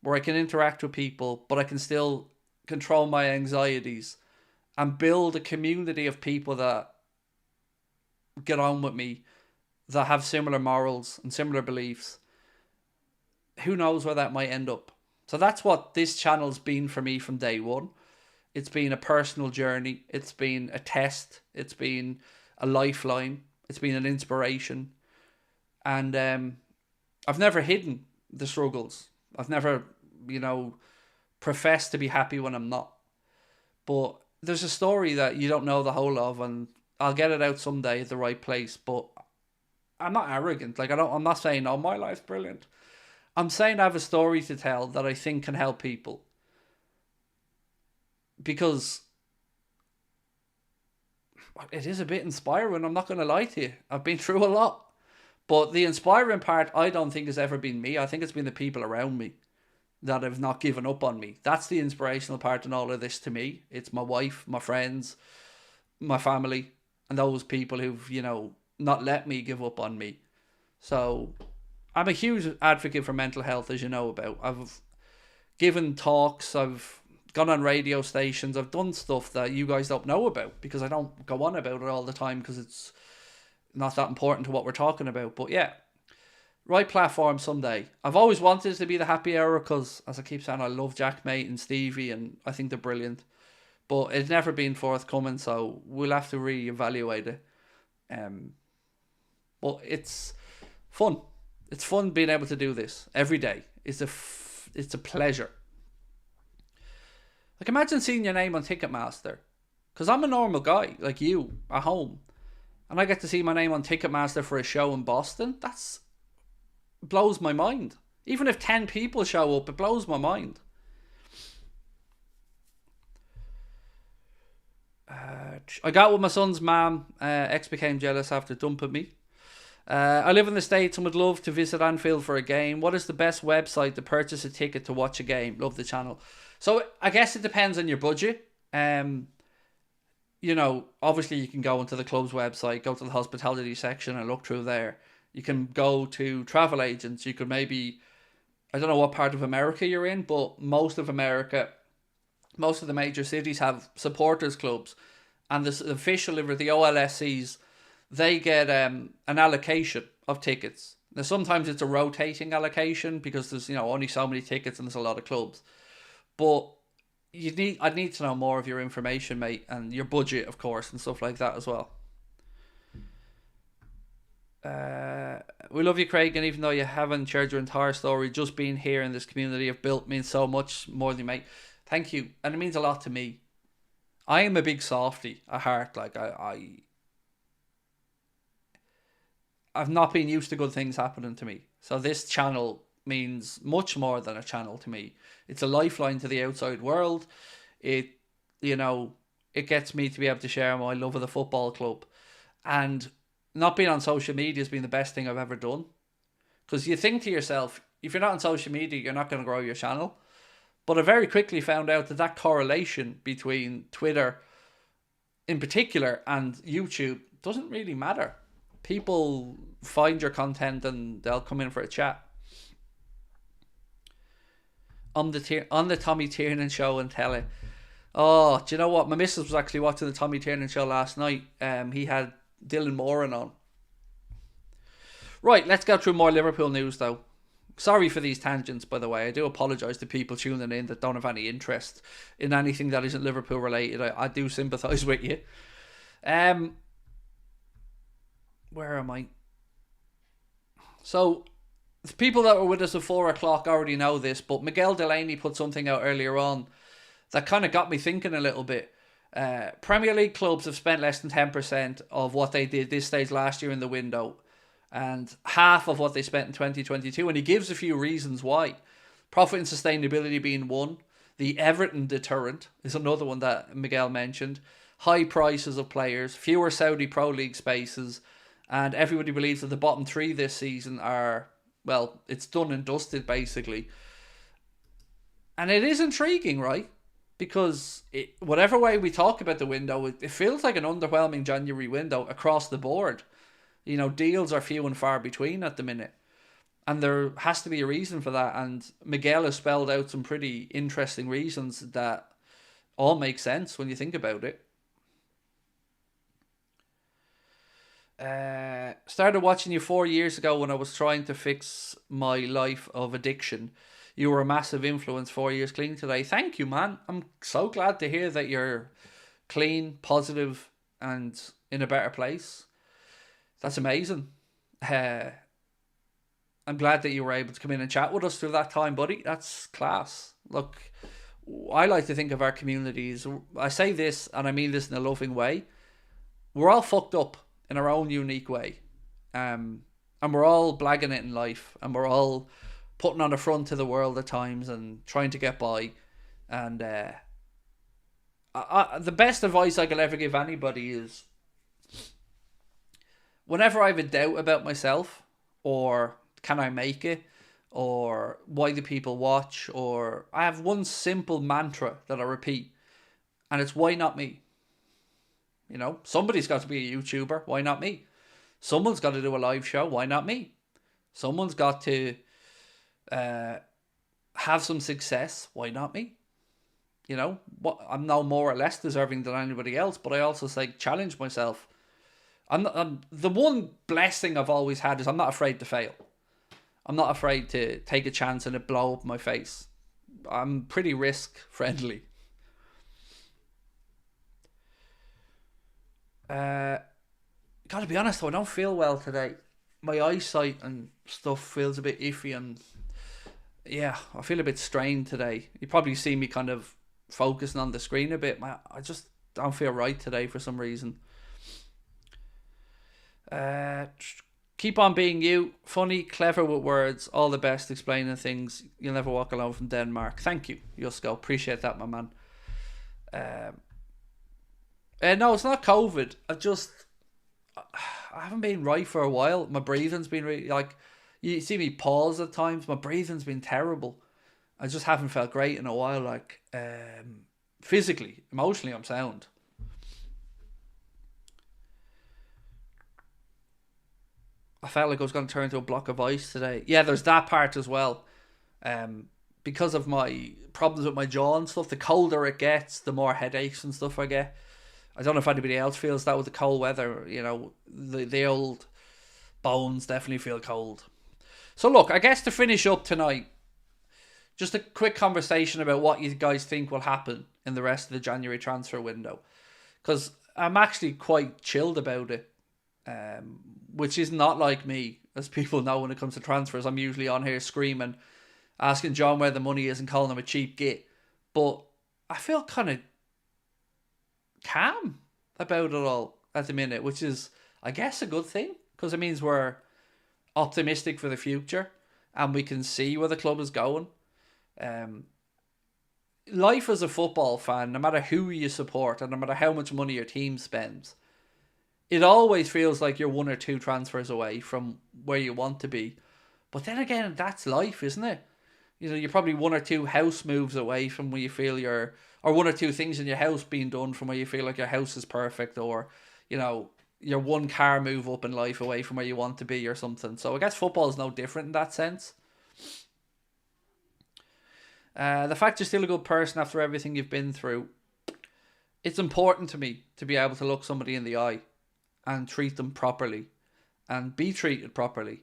where I can interact with people, but I can still control my anxieties and build a community of people that get on with me, that have similar morals and similar beliefs, who knows where that might end up. So that's what this channel's been for me from day one. It's been a personal journey. It's been a test. It's been a lifeline. It's been an inspiration. And I've never hidden the struggles. I've never, professed to be happy when I'm not. But there's a story that you don't know the whole of, and I'll get it out someday at the right place. But I'm not arrogant. I'm not saying, oh, my life's brilliant. I'm saying I have a story to tell that I think can help people. Because it is a bit inspiring, I'm not going to lie to you. I've been through a lot. But the inspiring part, I don't think has ever been me. I think it's been the people around me that have not given up on me. That's the inspirational part in all of this to me. It's my wife, my friends, my family, and those people who've, not let me give up on me. So I'm a huge advocate for mental health, as you know about. I've given talks, I've gone on radio stations, I've done stuff that you guys don't know about because I don't go on about it all the time because it's not that important to what we're talking about. But yeah, right platform someday. I've always wanted it to be the happy hour because, as I keep saying, I love Jack, Mate and Stevie and I think they're brilliant. But it's never been forthcoming, so we'll have to reevaluate it. But it's fun. It's fun being able to do this every day. It's a pleasure. Like, imagine seeing your name on Ticketmaster. Because I'm a normal guy, like you, at home. And I get to see my name on Ticketmaster for a show in Boston. That's blows my mind. Even if 10 people show up, it blows my mind. I got with my son's mum. Ex became jealous after dumping me. I live in the States and would love to visit Anfield for a game. What is the best website to purchase a ticket to watch a game? Love the channel. So I guess it depends on your budget. Obviously you can go into the club's website, go to the hospitality section and look through there. You can go to travel agents. You could maybe, I don't know what part of America you're in, but most of the major cities have supporters clubs. And the official, the OLSCs, they get an allocation of tickets. Now, sometimes it's a rotating allocation because there's only so many tickets and there's a lot of clubs. But I'd need to know more of your information, mate, and your budget, of course, and stuff like that as well. We love you, Craig, and even though you haven't shared your entire story, just being here in this community have built means so much more than you, mate. Thank you, and it means a lot to me. I am a big softie at heart. Like I've not been used to good things happening to me. So this channel means much more than a channel to me. It's a lifeline to the outside world. It gets me to be able to share my love of the football club. And not being on social media has been the best thing I've ever done. Because you think to yourself, if you're not on social media, you're not going to grow your channel. But I very quickly found out that correlation between Twitter in particular and YouTube doesn't really matter. People find your content and they'll come in for a chat. On the Tommy Tiernan show and telly. Oh, do you know what? My missus was actually watching the Tommy Tiernan show last night. He had Dylan Moran on. Right, let's go through more Liverpool news though. Sorry for these tangents, by the way. I do apologise to people tuning in that don't have any interest in anything that isn't Liverpool related. I do sympathise with you. Where am I? So, People that were with us at 4 o'clock already know this, but Miguel Delaney put something out earlier on that kind of got me thinking a little bit. Premier League clubs have spent less than 10% of what they did this stage last year in the window, and half of what they spent in 2022. And he gives a few reasons why. Profit and sustainability being one. The Everton deterrent is another one that Miguel mentioned. High prices of players, fewer Saudi Pro League spaces, and everybody believes that the bottom three this season are, well, it's done and dusted basically. And it is intriguing, right? Because whatever way we talk about the window, it feels like an underwhelming January window across the board. You know, deals are few and far between at the minute. And there has to be a reason for that. And Miguel has spelled out some pretty interesting reasons that all make sense when you think about it. Started watching you 4 years ago when I was trying to fix my life of addiction. You were a massive influence 4 years clean today. Thank you, man. I'm so glad to hear that you're clean, positive, and in a better place. That's amazing. I'm glad that you were able to come in and chat with us through that time, buddy. That's class. Look, I like to think of our communities. I say this, and I mean this in a loving way. We're all fucked up in our own unique way. And we're all blagging it in life. And we're all putting on the front to the world at times and trying to get by. And the best advice I could ever give anybody is, whenever I have a doubt about myself, or can I make it, or why do people watch, or I have one simple mantra that I repeat, and it's, why not me? You know, somebody's got to be a YouTuber. Why not me? Someone's got to do a live show. Why not me? Someone's got to have some success. Why not me? You know, I'm no more or less deserving than anybody else, but I also say challenge myself. I'm the one blessing I've always had is I'm not afraid to fail. I'm not afraid to take a chance and it blow up my face. I'm pretty risk friendly. Gotta be honest though, I don't feel well today. My eyesight and stuff feels a bit iffy, and yeah, I feel a bit strained today. You probably see me kind of focusing on the screen a bit. I just don't feel right today for some reason. Keep on being you. Funny, clever with words. All the best explaining things. You'll never walk alone from Denmark. Thank you, Yusko. Appreciate that, my man. No, it's not COVID. I haven't been right for a while. My breathing's been really, like, you see me pause at times. My breathing's been terrible. I just haven't felt great in a while. Like, physically, emotionally, I'm sound. I felt like I was going to turn into a block of ice today. Yeah, there's that part as well. Because of my problems with my jaw and stuff, the colder it gets, the more headaches and stuff I get. I don't know if anybody else feels that with the cold weather. You know, the old bones definitely feel cold. So look, I guess to finish up tonight, just a quick conversation about what you guys think will happen in the rest of the January transfer window. Because I'm actually quite chilled about it. Which is not like me, as people know when it comes to transfers. I'm usually on here screaming, asking John where the money is and calling him a cheap git. But I feel kind of calm about it all at the minute, which is, I guess, a good thing, because it means we're optimistic for the future and we can see where the club is going. Life as a football fan, no matter who you support and no matter how much money your team spends, it always feels like you're one or two transfers away from where you want to be. But then again, that's life, isn't it? You know, you're probably one or two house moves away from where you feel you're, or one or two things in your house being done from where you feel like your house is perfect, or, you know, you're one car move up in life away from where you want to be or something. So I guess football is no different in that sense. The fact you're still a good person after everything you've been through, it's important to me to be able to look somebody in the eye and treat them properly and be treated properly.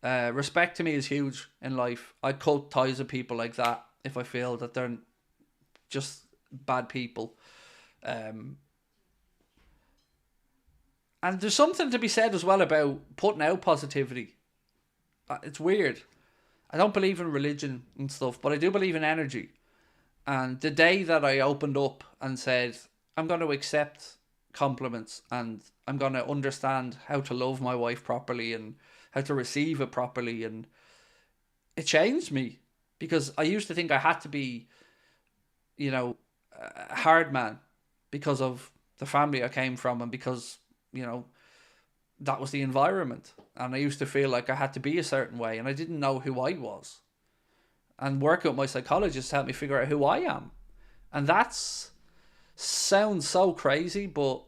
Respect to me is huge in life. I cut ties with people like that if I feel that they're just bad people. And there's something to be said as well about putting out positivity. It's weird. I don't believe in religion and stuff, but I do believe in energy. And the day that I opened up and said, I'm going to accept compliments and I'm going to understand how to love my wife properly and how to receive it properly, and it changed me, because I used to think I had to be, a hard man because of the family I came from and because, that was the environment. And I used to feel like I had to be a certain way and I didn't know who I was. And working with my psychologist helped me figure out who I am. And that's sounds so crazy, but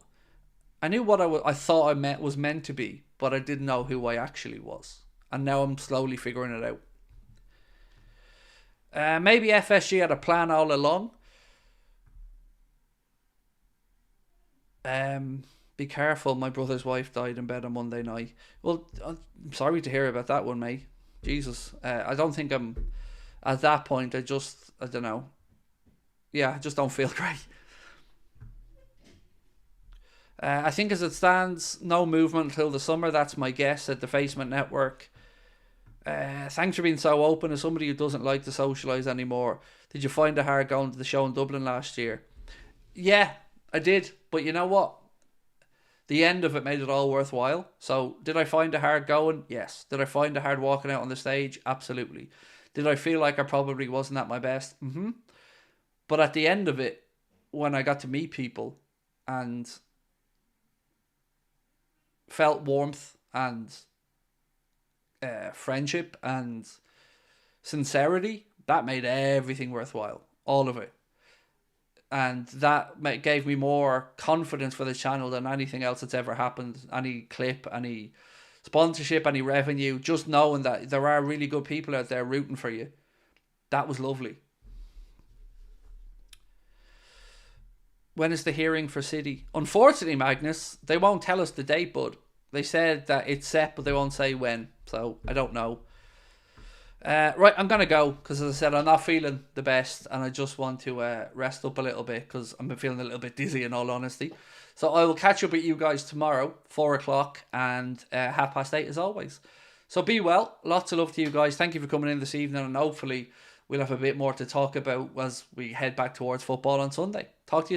I knew what I thought was meant to be, but I didn't know who I actually was. And now I'm slowly figuring it out. Maybe FSG had a plan all along. Be careful, my brother's wife died in bed on Monday night. Well, I'm sorry to hear about that one, mate. Jesus. I don't think I'm at that point. I don't know. Yeah, I just don't feel great. I think as it stands, no movement until the summer. That's my guess at the Facement Network. Thanks for being so open. As somebody who doesn't like to socialise anymore, did you find it hard going to the show in Dublin last year? Yeah, I did. But you know what? The end of it made it all worthwhile. So, did I find it hard going? Yes. Did I find it hard walking out on the stage? Absolutely. Did I feel like I probably wasn't at my best? Mm-hmm. But at the end of it, when I got to meet people and felt warmth and friendship and sincerity, that made everything worthwhile. All of it. And that gave me more confidence for the channel than anything else that's ever happened. Any clip, any sponsorship, any revenue. Just knowing that there are really good people out there rooting for you. That was lovely. When is the hearing for City? Unfortunately, Magnus, they won't tell us the date, bud. They said that it's set, but they won't say when. So, I don't know. Right, I'm going to go because, as I said, I'm not feeling the best and I just want to rest up a little bit because I'm feeling a little bit dizzy in all honesty. So I will catch up with you guys tomorrow, 4 o'clock and 8:30 as always. So be well. Lots of love to you guys. Thank you for coming in this evening, and hopefully we'll have a bit more to talk about as we head back towards football on Sunday. Talk to you soon.